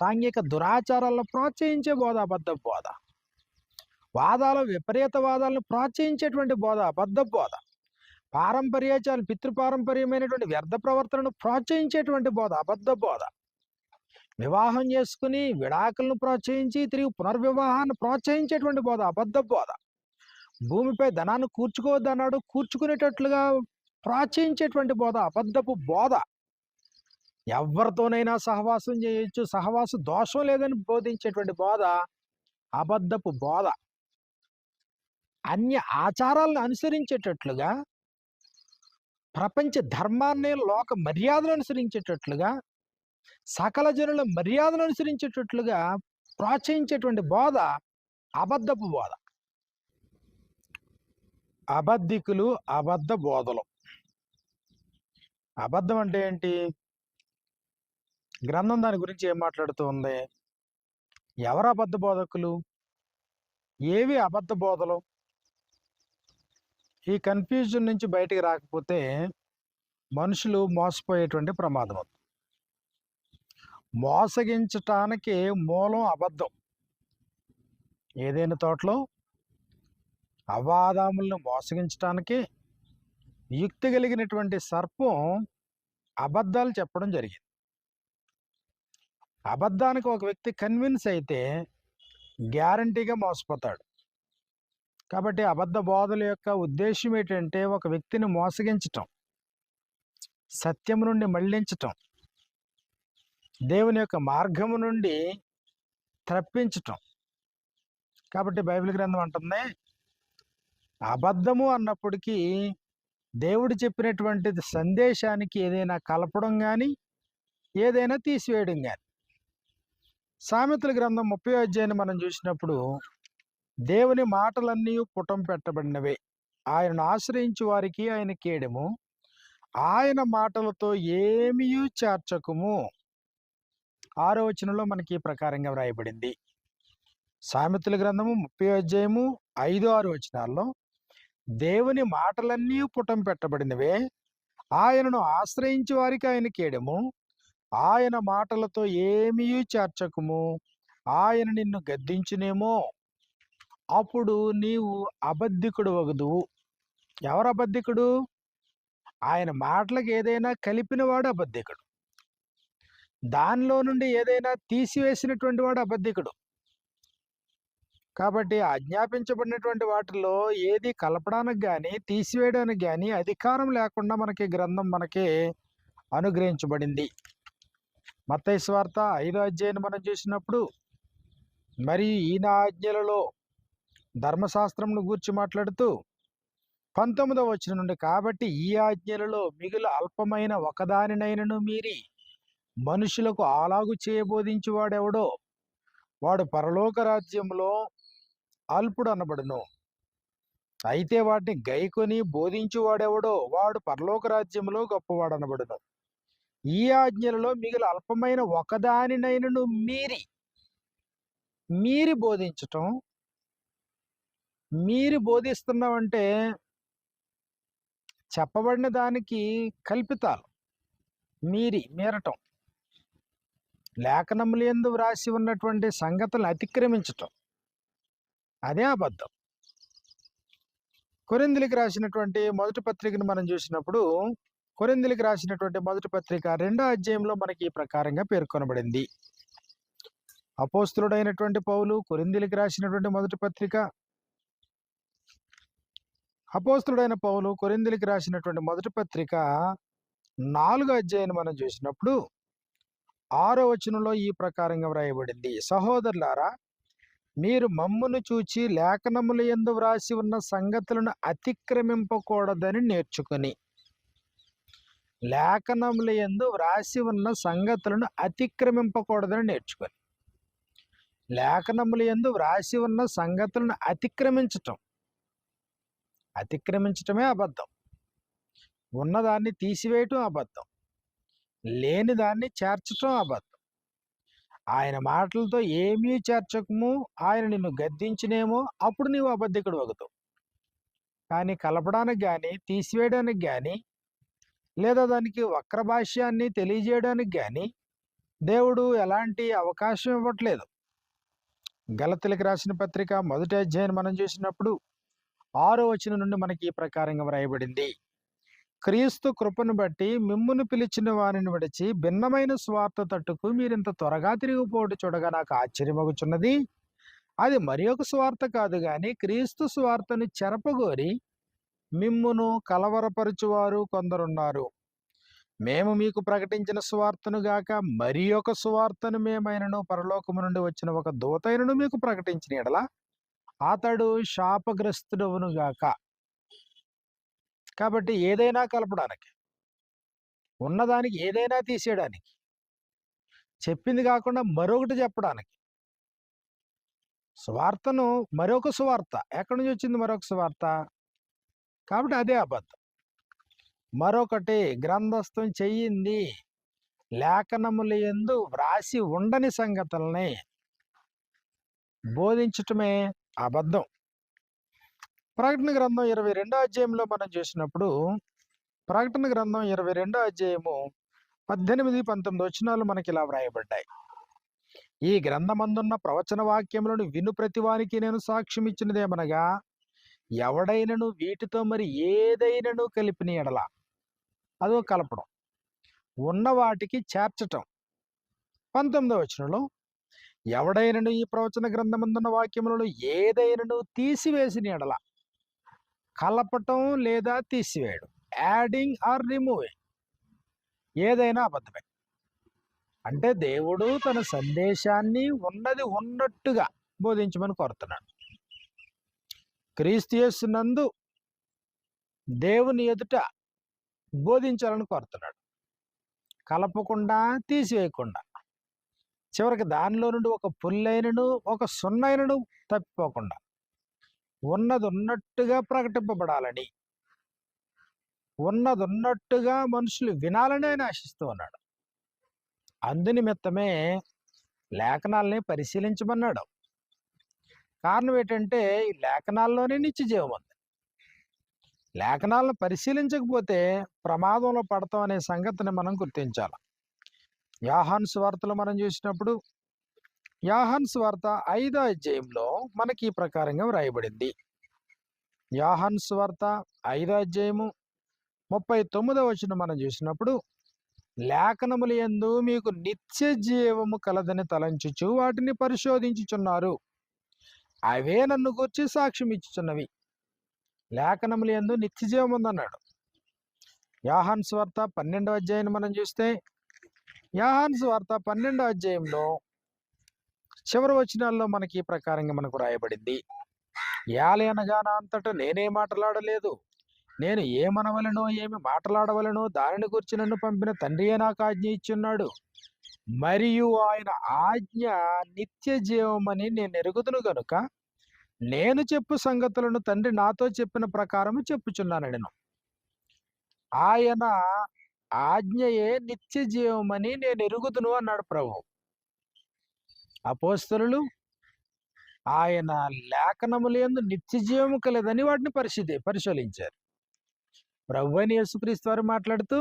సాంఘిక దురాచారాలను ప్రోత్సహించే బోధ అబద్ధపు బోధ. విపరీత వాదాలను ప్రోత్సహించేటువంటి బోధ అబద్ధపు బోధ. పారంపర్యాచారాలు, పితృపారంపర్యమైనటువంటి వ్యర్థ ప్రవర్తనను ప్రోత్సహించేటువంటి బోధ అబద్ధపు బోధ. వివాహం చేసుకుని విడాకులను ప్రోత్సహించి తిరిగి పునర్వివాహాన్ని ప్రోత్సహించేటువంటి బోధ అబద్ధపు బోధ. భూమిపై ధనాన్ని కూర్చుకోవద్దన్నాడు, కూర్చుకునేటట్లుగా ప్రోత్సహించేటువంటి బోధ అబద్ధపు బోధ. ఎవరితోనైనా సహవాసం చేయొచ్చు, సహవాస దోషం లేదని బోధించేటువంటి బోధ అబద్ధపు బోధ. అన్య ఆచారాలను అనుసరించేటట్లుగా, ప్రపంచ ధర్మాన్ని, లోక మర్యాదలు అనుసరించేటట్లుగా, సకల జనుల మర్యాదలు అనుసరించేటట్లుగా ప్రోత్సహించేటువంటి బోధ అబద్ధపు బోధ. అబద్ధికులు, అబద్ధ బోధలు. అబద్ధం అంటే ఏంటి? గ్రంథం దాని గురించి ఏం మాట్లాడుతూ ఉంది? ఎవరు అబద్ధ బోధకులు? ఏవి అబద్ధ బోధలు? ఈ కన్ఫ్యూజన్ నుంచి బయటికి రాకపోతే మనుషులు మోసపోయేటువంటి ప్రమాదం ఉంది. మోసగించటానికి మూలం అబద్ధం. ఏదైనా తోటలో అవాదాములను మోసగించటానికి యుక్తి కలిగినటువంటి సర్పం అబద్ధాలు చెప్పడం జరిగింది. అబద్ధానికి ఒక వ్యక్తి కన్విన్స్ అయితే గ్యారంటీగా మోసపోతాడు. కాబట్టి అబద్ధ బోధల యొక్క ఉద్దేశం ఏంటంటే ఒక వ్యక్తిని మోసగించటం, సత్యం నుండి మళ్లించటం, దేవుని యొక్క మార్గము నుండి తప్పించటం. కాబట్టి బైబిల్ గ్రంథం అంటుంది, అబద్ధము అన్నప్పటికీ దేవుడు చెప్పినటువంటి సందేశానికి ఏదైనా కలపడం కానీ, ఏదైనా తీసివేయడం కానీ. సామెతల గ్రంథం 30వ అధ్యాయాన్ని మనం చూసినప్పుడు, దేవుని మాటలన్నీ పుటం పెట్టబడినవే, ఆయనను ఆశ్రయించు వారికి ఆయన కేడెము, ఆయన మాటలతో ఏమీ చేర్చకుము. 6వ వచనంలో మనకి ఈ ప్రకారంగా వ్రాయబడింది. సామెతల గ్రంథము 30వ అధ్యాయము 5, 6 వచనాల్లో దేవుని మాటలన్నీ పుటం పెట్టబడినవే, ఆయనను ఆశ్రయించే వారికి ఆయన కేడెము, ఆయన మాటలతో ఏమీ చేర్చకుము, ఆయన నిన్ను గద్దించునేమో, అప్పుడు నీవు అబద్ధికుడు వగదువు. ఎవరు అబద్ధికుడు? ఆయన మాటలకు ఏదైనా కలిపినవాడు అబద్ధికుడు. దానిలో నుండి ఏదైనా తీసివేసినటువంటి వాడు అబద్ధికుడు. కాబట్టి ఆజ్ఞాపించబడినటువంటి వాటిలో ఏది కలపడానికి కానీ, తీసివేయడానికి కానీ అధికారం లేకుండా మనకి గ్రంథం మనకి అనుగ్రహించబడింది. మత్తయి సువార్త 5వ అధ్యాయాన్ని మనం చూసినప్పుడు, మరి ఈయన ఆజ్ఞలలో ధర్మశాస్త్రంను గూర్చి మాట్లాడుతూ 19వ వచనం నుండి, కాబట్టి ఈ ఆజ్ఞలలో మిగులు అల్పమైన ఒకదానినైనను మీరి మనుషులకు అలాగు చేయబోధించువాడెవడో వాడు పరలోక రాజ్యంలో అల్పుడు అనబడును. అయితే వాటిని గైకొని బోధించువాడెవడో వాడు పరలోక రాజ్యంలో గొప్పవాడు అనబడును. ఈ ఆజ్ఞలలో మిగిలిన అల్పమైన ఒకదానినైనను మీరి బోధించటం. మీరి బోధిస్తున్నామంటే చెప్పబడిన దానికి కల్పితాలు, మీరటం, లేఖనముల యందు వ్రాసి ఉన్నటువంటి సంగతులను అతిక్రమించటం, అదే అబద్ధం. కొరింథీయులకు రాసినటువంటి మొదటి పత్రికను మనం చూసినప్పుడు, కొరింథీయులకు రాసినటువంటి మొదటి పత్రిక 2వ అధ్యాయంలో మనకి ఈ ప్రకారంగా పేర్కొనబడింది. అపోస్తులుడైనటువంటి పౌలు కొరింథీయులకు రాసినటువంటి మొదటి పత్రిక, అపోస్తులుడైన పౌలు కొరింథీయులకు రాసినటువంటి మొదటి పత్రిక 4వ అధ్యాయాన్ని మనం చూసినప్పుడు 6వ వచనంలో ఈ ప్రకారంగా వ్రాయబడింది, సహోదరులారా, మీరు మమ్మును చూచి లేఖనముల యందు వ్రాసి ఉన్న సంగతులను అతిక్రమింపకూడదని నేర్చుకుని. లేఖనముల యందు వ్రాసి ఉన్న సంగతులను అతిక్రమింపకూడదని నేర్చుకొని. లేఖనముల యందు వ్రాసి ఉన్న సంగతులను అతిక్రమించటమే అబద్ధం. ఉన్నదాన్ని తీసివేయటం అబద్ధం, లేని దాన్ని చేర్చటం అబద్ధం. ఆయన మాటలతో ఏమీ చేర్చకము, ఆయన నిన్ను గద్దించినేమో, అప్పుడు నీవు అబద్ధికుడు వగుతావు. కానీ కలపడానికి కానీ, తీసివేయడానికి కానీ, లేదా దానికి వక్ర భాష్యాన్ని తెలియజేయడానికి కానీ, దేవుడు ఎలాంటి అవకాశం ఇవ్వట్లేదు. గలతీలకు రాసిన పత్రిక మొదటి అధ్యాయం మనం చూసినప్పుడు 6వ వచనం నుండి మనకి ఈ ప్రకారంగా వ్రాయబడింది. క్రీస్తు కృపను బట్టి మిమ్మును పిలిచిన వారిని విడిచి భిన్నమైన స్వార్థ తట్టుకు మీరింత త్వరగా తిరిగిపోటు చూడగా నాకు ఆశ్చర్యమగుచున్నది. అది మరి ఒక స్వార్థ కాదు గాని క్రీస్తు స్వార్థను చెరపగోరి మిమ్మును కలవరపరుచువారు కొందరున్నారు. మేము మీకు ప్రకటించిన సువార్తను గాక మరి ఒక సువార్తను మేమైనను పరలోకము నుండి వచ్చిన ఒక దూతైనను మీకు ప్రకటించిన యెడల అతడు శాపగ్రస్తుడవును గాక. కాబట్టి ఏదైనా కలపడానికి, ఉన్నదానికి ఏదైనా తీసేయడానికి, చెప్పింది కాకుండా మరొకటి చెప్పడానికి, సువార్తను మరొక సువార్త ఎక్కడి నుంచి వచ్చింది? మరొక సువార్త కాబట్టి అదే అబద్ధం. మరొకటి గ్రంథస్థం చెయ్యింది లేఖనముల యందు వ్రాసి ఉండని సంగతుల్ని బోధించటమే అబద్ధం. ప్రకటన గ్రంథం 22వ అధ్యాయంలో మనం చూసినప్పుడు ప్రకటన గ్రంథం 22వ అధ్యాయము 18, 19 వచనాలు మనకి ఇలా వ్రాయబడ్డాయి. ఈ గ్రంథమందున్న ప్రవచన వాక్యములను విను ప్రతివానికి నేను సాక్ష్యం ఇచ్చినదేమనగా ఎవడైనను వీటితో మరి ఏదైనను కలిపిన యెడల, అదో కలపడం, ఉన్న వాటికి చేర్చటం. 19వ వచనంలో ఎవడైనను ఈ ప్రవచన గ్రంథమందున్న వాక్యములలో ఏదైనను తీసివేసిన యెడల, కలపటం లేదా తీసివేయడం, యాడింగ్ ఆర్ రిమూవింగ్, ఏదైనా అబద్ధమే. అంటే దేవుడు తన సందేశాన్ని ఉన్నది ఉన్నట్టుగా బోధించమని కోరుతున్నాడు. క్రీస్తు యేసునందు దేవుని ఎదుట బోధించాలని కోరుతున్నాడు. కలపకుండా, తీసివేయకుండా, చివరికి దానిలో నుండి ఒక పుల్లైనను ఒక సున్నైనను తప్పిపోకుండా ఉన్నది ఉన్నట్టుగా ప్రకటింపబడాలని, ఉన్నది ఉన్నట్టుగా మనుషులు వినాలని ఆయన ఆశిస్తూ ఉన్నాడు. అందునిమిత్తమే లేఖనాల్ని పరిశీలించమన్నాడు. కారణం ఏంటంటే ఈ లేఖనాల్లోనే నిత్య జీవం ఉంది. లేఖనాలను పరిశీలించకపోతే ప్రమాదంలో పడతాం అనే సంగతిని మనం గుర్తించాలి. యోహాను సువార్తలో మనం చూసినప్పుడు యోహాను సువార్త 5వ అధ్యాయంలో మనకి ఈ ప్రకారంగా వ్రాయబడింది. యోహాను సువార్త 5వ అధ్యాయము 39వ వచనం మనం చూసినప్పుడు లేఖనముల యందు మీకు నిత్య జీవము కలదని తలంచుచు వాటిని పరిశోధించుచున్నారు, అవే నన్ను గూర్చి సాక్ష్యం ఇచ్చుచున్నవి. లేఖనముల యందు నిత్య జీవం ఉందన్నాడు. యోహాను సువార్త 12వ అధ్యాయాన్ని మనం చూస్తే యోహాను సువార్త 12వ అధ్యాయంలో చివరి వచనాల్లో మనకి ఈ ప్రకారంగా మనకు రాయబడింది. ఏలయనగా నా అంతటా నేనే మాట్లాడలేదు, నేను ఏమనవలెనో ఏమి మాట్లాడవలెనో దానిని గురించి నన్ను పంపిన తండ్రియే నాకు ఆజ్ఞ ఇచ్చున్నాడు. మరియు ఆయన ఆజ్ఞ నిత్య జీవమని నేను ఎరుగుదును గనుక నేను చెప్పు సంగతులను తండ్రి నాతో చెప్పిన ప్రకారము చెప్పుచున్నాను. నేను ఆయన ఆజ్ఞయే నిత్య జీవమని నేను ఎరుగుదును అన్నాడు ప్రభు. అపోస్తలులు ఆయన లేఖనముల యందు నిత్య జీవము కలదని వాటిని పరిశీలించారు. ప్రభు అయిన యేసుక్రీస్తు వారు మాట్లాడుతూ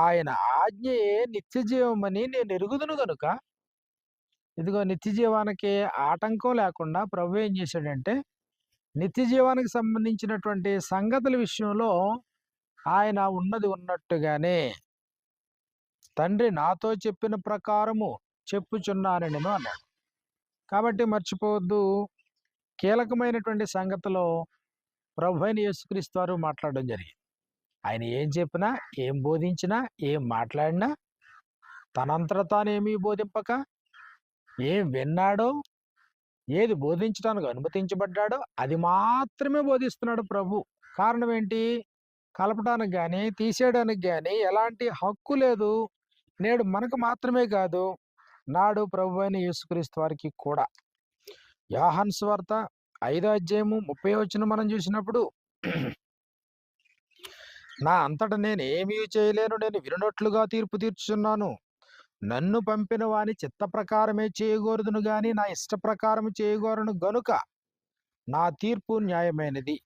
ఆయన ఆజ్ఞయే నిత్య జీవమని నేను ఎరుగుదును గనుక, ఇదిగో నిత్య జీవానికి ఆటంకం లేకుండా ప్రభు ఏం చేశాడంటే నిత్య జీవానికి సంబంధించినటువంటి సంగతుల విషయంలో ఆయన ఉన్నది ఉన్నట్టుగానే తండ్రి నాతో చెప్పిన ప్రకారము చెప్పుచున్నాను నేను అన్నాడు. కాబట్టి మర్చిపోవద్దు, కీలకమైనటువంటి సంగతిలో ప్రభు అయిన యేసుక్రీస్తు వారు మాట్లాడడం జరిగింది. ఆయన ఏం చెప్పినా, ఏం బోధించినా, ఏం మాట్లాడినా తనంతట తానేమీ బోధింపక, ఏం విన్నాడో, ఏది బోధించడానికి అనుమతించబడ్డాడో అది మాత్రమే బోధిస్తున్నాడు ప్రభు. కారణం ఏంటి? కలపడానికి కానీ తీసేయడానికి కానీ ఎలాంటి హక్కు లేదు. నేడు మనకు మాత్రమే కాదు, నాడు ప్రభు అయిన యేసుక్రీస్తు వారికి కూడా. యోహాను సువార్త 5వ అధ్యాయము 30వ వచనం మనం చూసినప్పుడు నా అంతట నేను ఏమీ చేయలేను, నేను వినున్నట్లుగా తీర్పు తీర్చుచున్నాను. నన్ను పంపిన వాని చిత్త ప్రకారమే చేయగోరుదును గాని నా ఇష్ట ప్రకారం చేయగోరను గనుక నా తీర్పు న్యాయమైనది.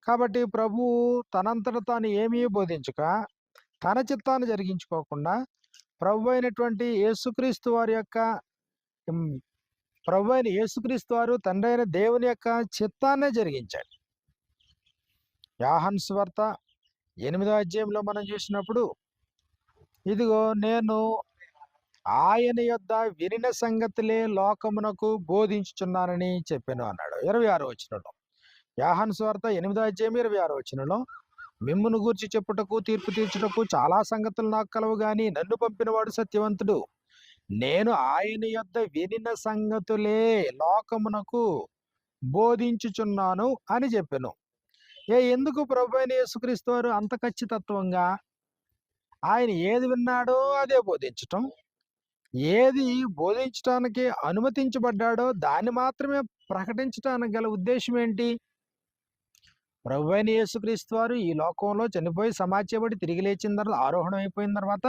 కాబట్టి ప్రభువు తనంతట తాను ఏమీ బోధించక తన చిత్తాన్ని జరిగించుకోకుండా ప్రభు అయినటువంటి యేసుక్రీస్తు వారి యొక్క ఉమ్, ప్రభు అయిన యేసుక్రీస్తు వారు తండ్రి అయిన దేవుని యొక్క చిత్తాన్నే జరిగించాడు. యోహాను సువార్త 8వ అధ్యాయంలో మనం చూసినప్పుడు, ఇదిగో నేను ఆయన యొద్ద వినిన సంగతులే లోకమునకు బోధించుచున్నానని చెప్పాను అన్నాడు 26వ వచనంలో. యోహాను సువార్త 8వ అధ్యాయం 26వ వచనంలో, మిమ్మును గూర్చి చెప్పుటకు తీర్పు తీర్చుటకు చాలా సంగతులు నాకు కలవు గాని నన్ను పంపినవాడు సత్యవంతుడు. నేను ఆయన యొద్ద వినిన సంగతులే లోకమునకు బోధించుచున్నాను అని చెప్పాను. ఎందుకు ప్రభు అయిన యేసుక్రీస్తు వారు అంత ఖచ్చితత్వంగా ఆయన ఏది విన్నాడో అదే బోధించటం, ఏది బోధించటానికి అనుమతించబడ్డాడో దాన్ని మాత్రమే ప్రకటించటానికి గల ఉద్దేశం ఏంటి? ప్రభు అయిన యేసుక్రీస్తు వారు ఈ లోకంలో చనిపోయి సమాజపడి తిరిగి లేచిన తర్వాత, ఆరోహణం అయిపోయిన తర్వాత,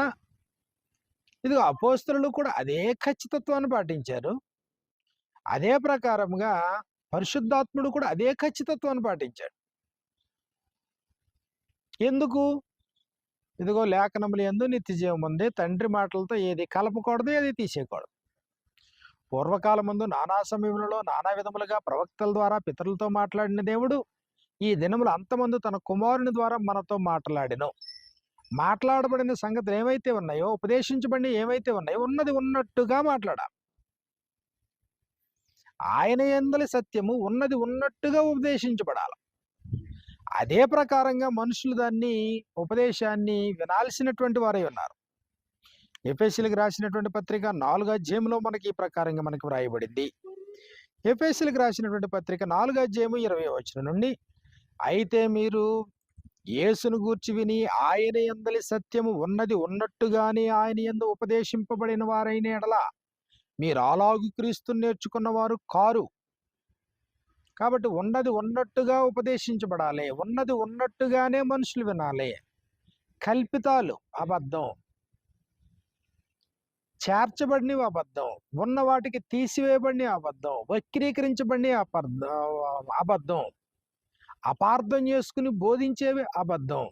ఇదిగో అపోస్తలులు కూడా అదే ఖచ్చితత్వాన్ని పాటించారు. అదే ప్రకారంగా పరిశుద్ధాత్ముడు కూడా అదే ఖచ్చితత్వాన్ని పాటించాడు. ఎందుకు? ఇదిగో లేఖనములు యందు నిత్య జీవం ఉంది, తండ్రి మాటలతో ఏది కలపకూడదు, ఏది తీసేయకూడదు. పూర్వకాలమందు నానా సమయములలో నానా విధములుగా ప్రవక్తల ద్వారా పితరులతో మాట్లాడిన దేవుడు ఈ దినములు అంతమందు తన కుమారుని ద్వారా మనతో మాట్లాడెను. మాట్లాడబడిన సంగతులు ఏవైతే ఉన్నాయో, ఉపదేశించబడి ఏవైతే ఉన్నాయో, ఉన్నది ఉన్నట్టుగా మాట్లాడాలి. ఆయన యందలి సత్యము ఉన్నది ఉన్నట్టుగా ఉపదేశించబడాలి. అదే ప్రకారంగా మనుషులు దాన్ని ఉపదేశాన్ని వినాల్సినటువంటి వారై ఉన్నారు. ఎఫెసీయులకు రాసినటువంటి పత్రిక 4వ అధ్యాయంలో మనకి ఈ ప్రకారంగా మనకి వ్రాయబడింది. ఎఫెసీయులకు రాసినటువంటి పత్రిక 4వ అధ్యాయము 20వ వచనం నుండి, అయితే మీరు యేసును గూర్చి విని ఆయన యందలి సత్యము ఉన్నది ఉన్నట్టుగానే ఆయన యందు ఉపదేశింపబడిన వారైన ఎడల మీరు అలాగు క్రీస్తుని నేర్చుకున్నవారు కారు. కాబట్టి ఉన్నది ఉన్నట్టుగా ఉపదేశించబడాలి, ఉన్నది ఉన్నట్టుగానే మనుషులు వినాలి. కల్పితాలు అబద్ధం, చేర్చబడినవి అబద్ధం, ఉన్న వాటికి తీసివేయబడిన అబద్ధం, వక్రీకరించబడిన అబద్ధం, అపార్థం చేసుకుని బోధించేవి అబద్ధం.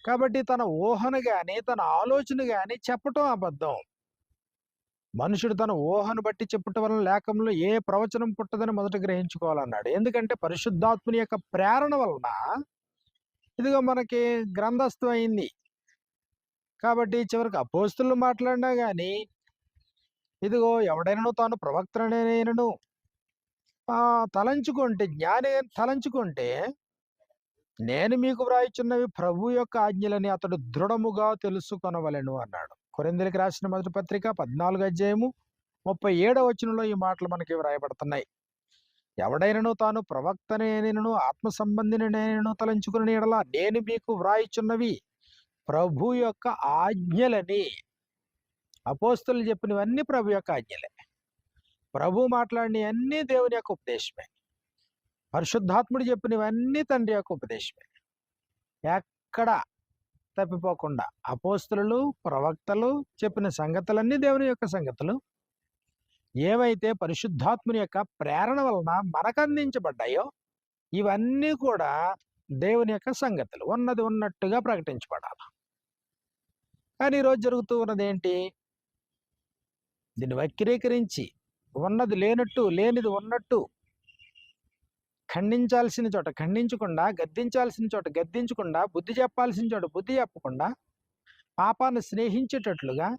కాబట్టి తన ఊహను గాని తన ఆలోచన గాని చెప్పటం అబద్ధం. మనుషుడు తన ఊహను బట్టి చెప్పటం వలన లేఖంలో ఏ ప్రవచనం పుట్టదని మొదట గ్రహించుకోవాలన్నాడు. ఎందుకంటే పరిశుద్ధాత్ముని యొక్క ప్రేరణ వలన ఇదిగో మనకి గ్రంథస్థం అయింది. కాబట్టి చివరికి అపోస్తులు మాట్లాడినా గాని, ఇదిగో ఎవడైనాను తాను ప్రవక్తనైనను తలంచుకుంటే, జ్ఞాని తలంచుకుంటే, నేను మీకు వ్రాయిచున్నవి ప్రభు యొక్క ఆజ్ఞలని అతడు దృఢముగా తెలుసుకొనవలెను అన్నాడు. కొరింథీయులకు రాసిన మొదటి పత్రిక 14వ అధ్యాయము 37వ వచనంలో ఈ మాటలు మనకి వ్రాయబడుతున్నాయి. ఎవడైనాను తాను ప్రవక్తనేనను ఆత్మ సంబంధినైనను తలంచుకుని ఎడల నేను మీకు వ్రాయిచున్నవి ప్రభు యొక్క ఆజ్ఞలని. అపోస్తులు చెప్పినవన్నీ ప్రభు యొక్క ఆజ్ఞలే. ప్రభు మాట్లాడినవన్నీ దేవుని యొక్క ఉపదేశమే. పరిశుద్ధాత్ముడు చెప్పినవన్నీ తండ్రి యొక్క ఉపదేశమే. ఎక్కడ తప్పిపోకుండా అపోస్తులు ప్రవక్తలు చెప్పిన సంగతులన్నీ దేవుని యొక్క సంగతులు. ఏవైతే పరిశుద్ధాత్ముని యొక్క ప్రేరణ వలన మనకు అందించబడ్డాయో ఇవన్నీ కూడా దేవుని యొక్క సంగతులు, ఉన్నది ఉన్నట్టుగా ప్రకటించబడాలి. కానీ ఈరోజు జరుగుతూ ఉన్నది ఏంటి? దీన్ని వక్రీకరించి ఉన్నది లేనట్టు, లేనిది ఉన్నట్టు, ఖండించాల్సిన చోట ఖండించకుండా, గద్దించాల్సిన చోట గద్దించకుండా, బుద్ధి చెప్పాల్సిన చోట బుద్ధి చెప్పకుండా, పాపాన్ని స్నేహించేటట్లుగా,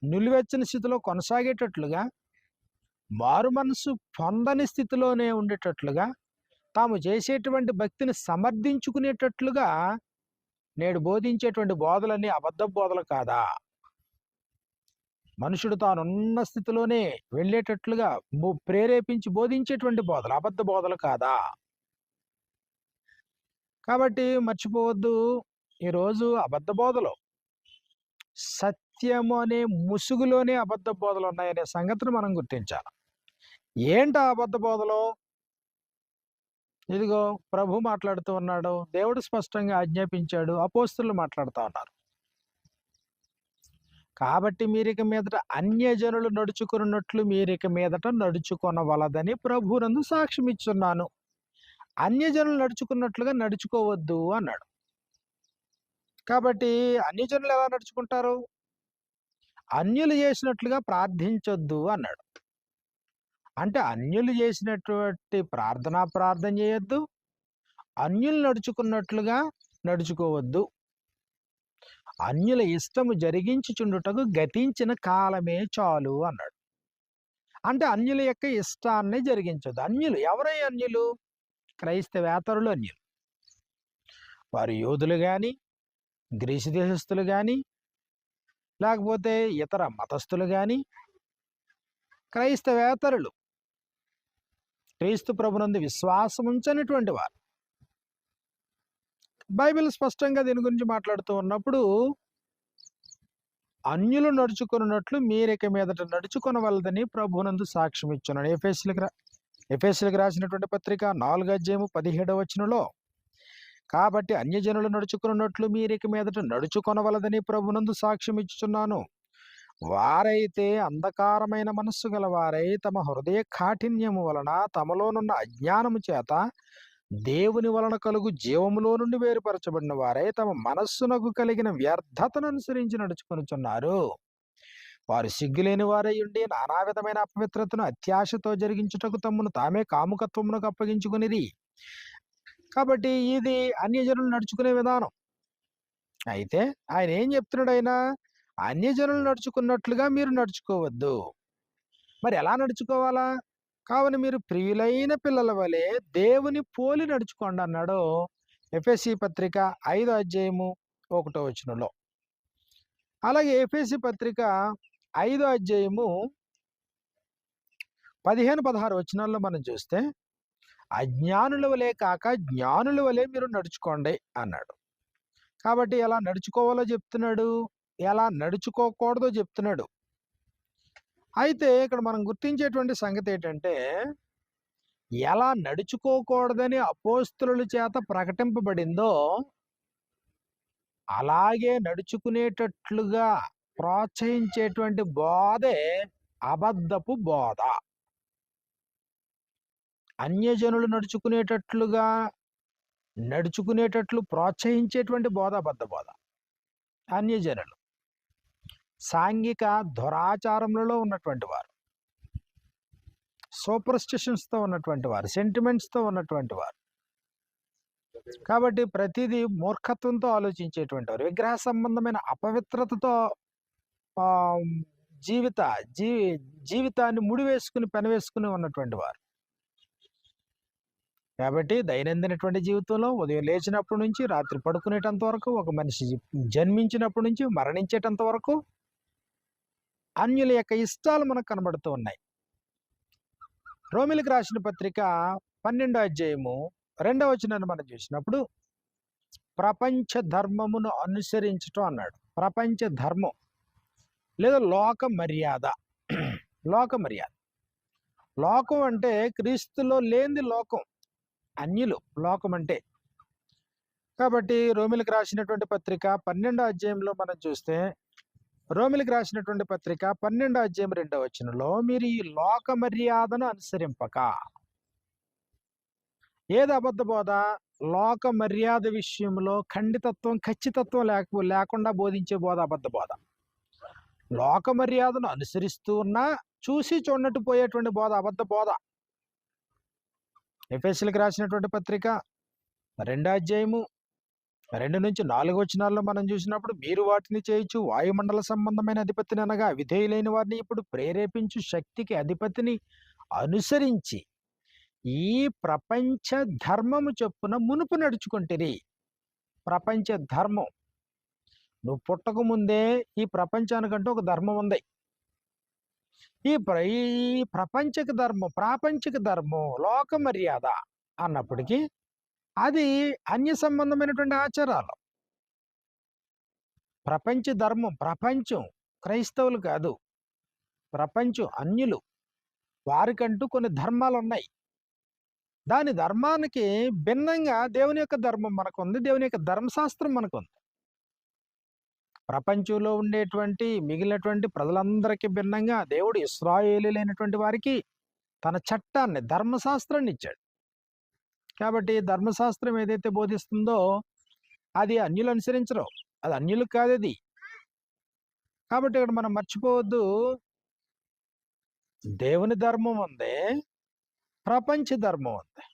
నిలువెచ్చని స్థితిలో కొనసాగేటట్లుగా, మారు మనసు పొందని స్థితిలోనే ఉండేటట్లుగా, తాము చేసేటువంటి భక్తిని సమర్థించుకునేటట్లుగా నేడు బోధించేటువంటి బోధలన్నీ అబద్ధ బోధలు కాదా? మనుషుడు తానున్న స్థితిలోనే వెళ్ళేటట్లుగా ప్రేరేపించి బోధించేటువంటి బోధలు అబద్ధ బోధలు కాదా? కాబట్టి మర్చిపోవద్దు, ఈరోజు అబద్ధ బోధలు, సత్యము అనే ముసుగులోనే అబద్ధ బోధలు ఉన్నాయనే సంగతిని మనం గుర్తించాలి. ఏంటి అబద్ధ బోధలు? ఇదిగో ప్రభు మాట్లాడుతూ ఉన్నాడు, దేవుడు స్పష్టంగా ఆజ్ఞాపించాడు, అపోస్తులు మాట్లాడుతూ ఉన్నారు. కాబట్టి మీరిక మీదట అన్యజనులు నడుచుకున్నట్లు మీరిక మీదట నడుచుకొనవలదని ప్రభునందు సాక్ష్యం ఇచ్చున్నాను. అన్యజనులు నడుచుకున్నట్లుగా నడుచుకోవద్దు అన్నాడు. కాబట్టి అన్యజనులు ఎలా నడుచుకుంటారు? అన్యులు చేసినట్లుగా ప్రార్థించొద్దు అన్నాడు. అంటే అన్యులు చేసినటువంటి ప్రార్థన చేయొద్దు, అన్యులు నడుచుకున్నట్లుగా నడుచుకోవద్దు. అన్యుల ఇష్టము జరిగించుచుండుటకు గతించిన కాలమే చాలు అన్నాడు. అంటే అన్యుల యొక్క ఇష్టాన్ని జరిగించొద్దు. అన్యులు ఎవరై అన్యులు? క్రైస్తవేతరులు అన్యులు. వారు యోధులు గాని, గ్రీసు దేశస్థులు గాని, లేకపోతే ఇతర మతస్థులు గాని, క్రైస్తవేతరులు, క్రీస్తు ప్రభునందు విశ్వాసం ఉంచనటువంటి వారు. బైబిల్ స్పష్టంగా దీని గురించి మాట్లాడుతూ ఉన్నప్పుడు, అన్యులు నడుచుకున్నట్లు మీరిక మీదట నడుచుకొనవలదని ప్రభువునందు సాక్ష్యం ఇచ్చున్నాడు. ఎఫెసీయులకు రాసినటువంటి పత్రిక 4:17 కాబట్టి అన్యజనులు నడుచుకున్నట్లు మీరిక మీదట నడుచుకొనవలదని ప్రభువునందు సాక్ష్యం ఇచ్చుచున్నాను. వారైతే అంధకారమైన మనస్సు గలవారై తమ హృదయ కాఠిన్యము వలన తమలోనున్న అజ్ఞానము చేత దేవుని వలన కలుగు జీవములో నుండి వేరుపరచబడిన వారై తమ మనస్సునకు కలిగిన వ్యర్థతను అనుసరించి నడుచుకొనుచున్నారు. వారు సిగ్గులేని వారై ఉండి నానా విధమైన అపవిత్రతను అత్యాశతో జరిగించుటకు తమ్మును తామే కాముకత్వమునకు అప్పగించుకునిది. కాబట్టి ఇది అన్యజనులు నడుచుకునే విధానం. అయితే ఆయన ఏం చెప్తున్నాడు? ఆయన అన్యజనులు నడుచుకున్నట్లుగా మీరు నడుచుకోవద్దు. మరి ఎలా నడుచుకోవాలా? కావున మీరు ప్రియులైన పిల్లల వలె దేవుని పోలి నడుచుకోండి అన్నాడు ఎఫెసీ పత్రిక 5:1 అలాగే ఎఫెసీ పత్రిక 5:15-16 మనం చూస్తే, అజ్ఞానుల వలె కాక జ్ఞానుల వలె మీరు నడుచుకోండి అన్నాడు. కాబట్టి ఎలా నడుచుకోవాలో చెప్తున్నాడు, ఎలా నడుచుకోకూడదో చెప్తున్నాడు. అయితే ఇక్కడ మనం గుర్తించేటువంటి సంగతి ఏంటంటే, ఎలా నడుచుకోకూడదని అపోస్తలుల చేత ప్రకటింపబడిందో అలాగే నడుచుకునేటట్లుగా ప్రోత్సహించేటువంటి బోధే అబద్ధపు బోధ. అన్యజనులు నడుచుకునేటట్లు ప్రోత్సహించేటువంటి బోధ అబద్ధ బోధ. అన్యజనులు సాంఘిక దురాచారములలో ఉన్నటువంటి వారు, సూపర్స్టిషన్స్తో ఉన్నటువంటి వారు, సెంటిమెంట్స్తో ఉన్నటువంటి వారు. కాబట్టి ప్రతిదీ మూర్ఖత్వంతో ఆలోచించేటువంటి వారు, విగ్రహ సంబంధమైన అపవిత్రతతో జీవితాన్ని ముడివేసుకుని పెనవేసుకుని ఉన్నటువంటి వారు. కాబట్టి దైనందినటువంటి జీవితంలో ఉదయం లేచినప్పటి నుంచి రాత్రి పడుకునేటంత వరకు, ఒక మనిషి జన్మించినప్పటి నుంచి మరణించేటంత వరకు అన్యుల యొక్క ఇష్టాలు మనకు కనబడుతూ ఉన్నాయి. రోమిలకు రాసిన పత్రిక 12:2 మనం చూసినప్పుడు, ప్రపంచ ధర్మమును అనుసరించటం అన్నాడు. ప్రపంచ ధర్మం లేదా లోక మర్యాద. లోక మర్యాద, లోకం అంటే క్రీస్తులో లేనిది లోకం, అన్యులు లోకం అంటే. కాబట్టి రోమిలకు రాసినటువంటి పత్రిక 12 మనం చూస్తే, రోమిలకు రాసినటువంటి పత్రిక 12:2 మీరు ఈ లోక మర్యాదను అనుసరింపక. ఏది అబద్ధ బోధ? లోక మర్యాద విషయంలో ఖండితత్వం, ఖచ్చితత్వం లేకుండా బోధించే బోధ అబద్ధ బోధ. లోక మర్యాదను అనుసరిస్తూ ఉన్నా చూసి చూడనట్టు పోయేటువంటి బోధ అబద్ధ బోధ. ఎఫెసీయులకు రాసినటువంటి పత్రిక 2:2-4 మనం చూసినప్పుడు, మీరు వాటిని చేయొచ్చు వాయుమండల సంబంధమైన అధిపతిని అనగా విధేయులైన వారిని ఇప్పుడు ప్రేరేపించు శక్తికి అధిపతిని అనుసరించి ఈ ప్రపంచ ధర్మము చొప్పున మునుపు నడుచుకుంటిరి. ప్రపంచ ధర్మం, నువ్వు పుట్టక ముందే ఈ ప్రపంచానికంటూ ఒక ధర్మం ఉంది. ఈ ప్రాపంచిక ధర్మం లోక మర్యాద అన్నప్పటికీ అది అన్య సంబంధమైనటువంటి ఆచారాలు. ప్రపంచ ధర్మం, ప్రపంచం క్రైస్తవులు కాదు, ప్రపంచం అన్యులు. వారికంటూ కొన్ని ధర్మాలు ఉన్నాయి. దాని ధర్మానికి భిన్నంగా దేవుని యొక్క ధర్మం మనకుంది, దేవుని యొక్క ధర్మశాస్త్రం మనకుంది. ప్రపంచంలో ఉండేటువంటి మిగిలినటువంటి ప్రజలందరికీ భిన్నంగా దేవుడు ఇశ్రాయేలీయులైనటువంటి వారికి తన చట్టాన్ని, ధర్మశాస్త్రాన్ని ఇచ్చాడు. కాబట్టి ధర్మశాస్త్రం ఏదైతే బోధిస్తుందో అది అన్యులు అనుసరించరు, అది అన్యులు కాదు. అది కాబట్టి ఇక్కడ మనం మర్చిపోవద్దు, దేవుని ధర్మం ఉంది, ప్రపంచ ధర్మం ఉంది.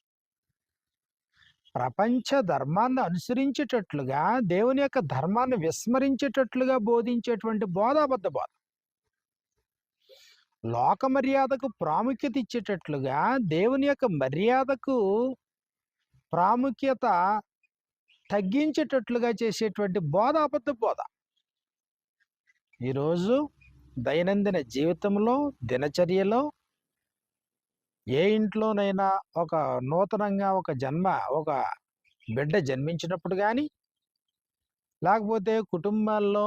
ప్రపంచ ధర్మాన్ని అనుసరించేటట్లుగా, దేవుని యొక్క ధర్మాన్ని విస్మరించేటట్లుగా బోధించేటువంటి బోధ అబద్ధ బోధ. లోక మర్యాదకు ప్రాముఖ్యత ఇచ్చేటట్లుగా, దేవుని యొక్క మర్యాదకు ప్రాముఖ్యత తగ్గించేటట్లుగా చేసేటువంటి బోధ అబద్ధ బోధ. ఈరోజు దైనందిన జీవితంలో, దినచర్యలో, ఏ ఇంట్లోనైనా ఒక నూతనంగా ఒక బిడ్డ జన్మించినప్పుడు కానీ, లేకపోతే కుటుంబాల్లో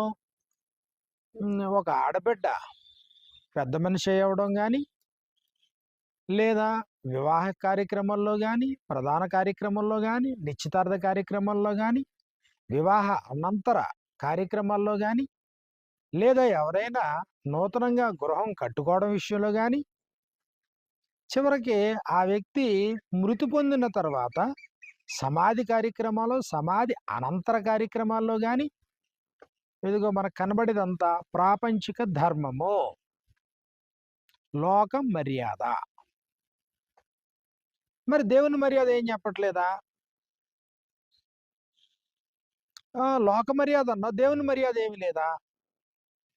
ఒక ఆడబిడ్డ పెద్ద మనిషి అవ్వడం కానీ, లేదా వివాహ కార్యక్రమాల్లో కానీ, ప్రధాన కార్యక్రమాల్లో కానీ, నిశ్చితార్థ కార్యక్రమాల్లో కానీ, వివాహ అనంతర కార్యక్రమాల్లో కానీ, లేదా ఎవరైనా నూతనంగా గృహం కట్టుకోవడం విషయంలో కానీ, చివరికి ఆ వ్యక్తి మృతి పొందిన తర్వాత సమాధి కార్యక్రమాలు, సమాధి అనంతర కార్యక్రమాల్లో కానీ, ఇదిగో మనకు కనబడేదంతా ప్రాపంచిక ధర్మము, లోక మర్యాద. మరి దేవుని మర్యాద ఏం చెప్పట్లేదా? లోక మర్యాద అన్నా, దేవుని మర్యాద ఏమి లేదా?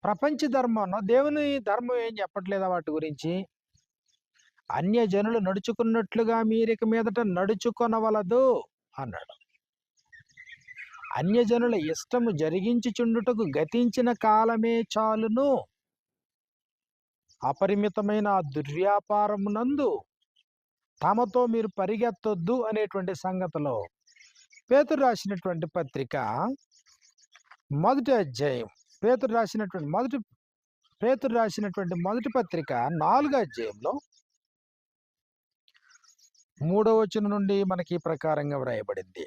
ప్రపంచ ధర్మం అన్నా, దేవుని ధర్మం ఏం చెప్పట్లేదా వాటి గురించి? అన్యజనులు నడుచుకున్నట్లుగా మీరిక మీదట నడుచుకొనవలదు అన్నాడు. అన్యజనుల ఇష్టము జరిగించుచుండుటకు గతించిన కాలమే చాలును. అపరిమితమైన ఆ దుర్వ్యాపారమునందు తమతో మీరు పరిగెత్తొద్దు అనేటువంటి సంగతిలో పేతురు రాసినటువంటి పత్రిక మొదటి అధ్యాయం, పేతురు రాసినటువంటి మొదటి పత్రిక 4వ అధ్యాయంలో 3వ వచనం నుండి మనకి ఈ ప్రకారంగా వ్రాయబడింది.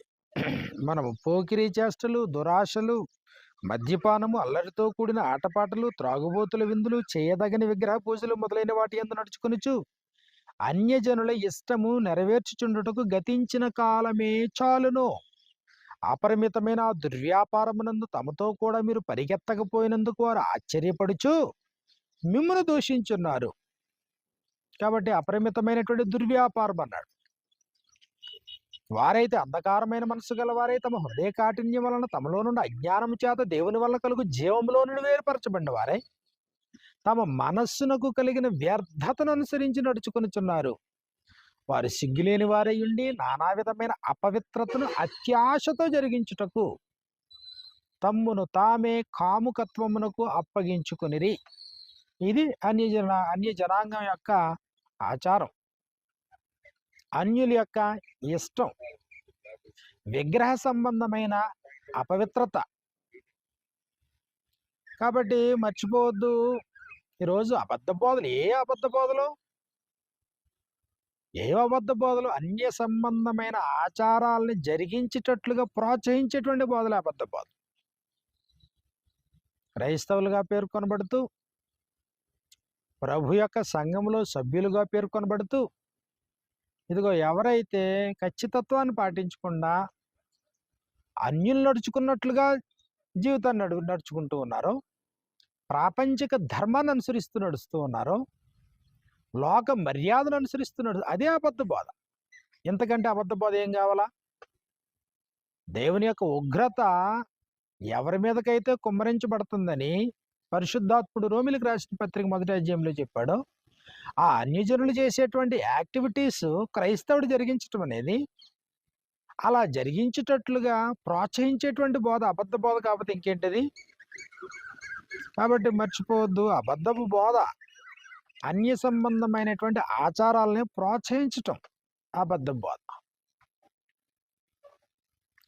మనము పోకిరీ చేష్టలు, దురాశలు, మద్యపానము, అల్లరితో కూడిన ఆటపాటలు, త్రాగుబోతుల విందులు, చేయదగని విగ్రహ పూజలు మొదలైన వాటి యందు నడుచుకొనుచు అన్యజనుల ఇష్టము నెరవేర్చుచుండుటకు గతించిన కాలమే చాలును. అపరిమితమైన ఆ దుర్వ్యాపారమునందు తమతో కూడా మీరు పరిగెత్తకపోయినందుకు వారు ఆశ్చర్యపడుచు మిమ్మును దూషించున్నారు. కాబట్టి అపరిమితమైనటువంటి దుర్వ్యాపారం అన్నాడు. వారైతే అంధకారమైన మనసు గల వారై తమ హృదయ కాఠిన్యం వలన తమలో నుండి అజ్ఞానం చేత దేవుని వల్ల కలుగు జీవంలో నుండి వేరుపరచబడిన వారై తమ మనస్సునకు కలిగిన వ్యర్థతను అనుసరించి నడుచుకొనుచున్నారు. వారు సిగ్గులేని వారై ఉండి నానా విధమైన అపవిత్రతను అత్యాశతో జరిగించుటకు తమ్మును తామే కాముకత్వమునకు అప్పగించుకొనిరి. ఇది అన్య జనాంగం యొక్క ఆచారం, అన్యుల యొక్క ఇష్టం, విగ్రహ సంబంధమైన అపవిత్రత. కాబట్టి మర్చిపోవద్దు, ఈరోజు అబద్ధ బోధలు, ఏ అబద్ధ బోధలు? అన్య సంబంధమైన ఆచారాలని జరిగించేటట్లుగా ప్రోత్సహించేటువంటి బోధలు అబద్ధ బోధ. క్రైస్తవులుగా పేర్కొనబడుతూ, ప్రభు యొక్క సంఘంలో సభ్యులుగా పేర్కొనబడుతూ, ఇదిగో ఎవరైతే ఖచ్చితత్వాన్ని పాటించకుండా అన్యులు నడుచుకున్నట్లుగా జీవితాన్ని నడుచుకుంటూ ఉన్నారో, ప్రాపంచిక ధర్మాన్ని అనుసరిస్తూ నడుస్తూ ఉన్నారో, లోక మర్యాదను అనుసరిస్తున్నాడు, అదే అబద్ధ బోధ. ఎంతకంటే అబద్ధ బోధ ఏం కావాలా? దేవుని యొక్క ఉగ్రత ఎవరి మీదకైతే కుమ్మరించబడుతుందని పరిశుద్ధాత్ముడు రోమిలకు రాసిన పత్రిక మొదటి అధ్యాయంలో చెప్పాడో, ఆ అన్యజనులు చేసేటువంటి యాక్టివిటీస్ క్రైస్తవుడు జరిగించటం అనేది, అలా జరిగించేటట్లుగా ప్రోత్సహించేటువంటి బోధ అబద్ధ బోధ కాకపోతే ఇంకేంటిది? కాబట్టి మర్చిపోవద్దు, అబద్ధపు బోధ, అన్య సంబంధమైనటువంటి ఆచారాలని ప్రోత్సహించటం అబద్ధ బోధ.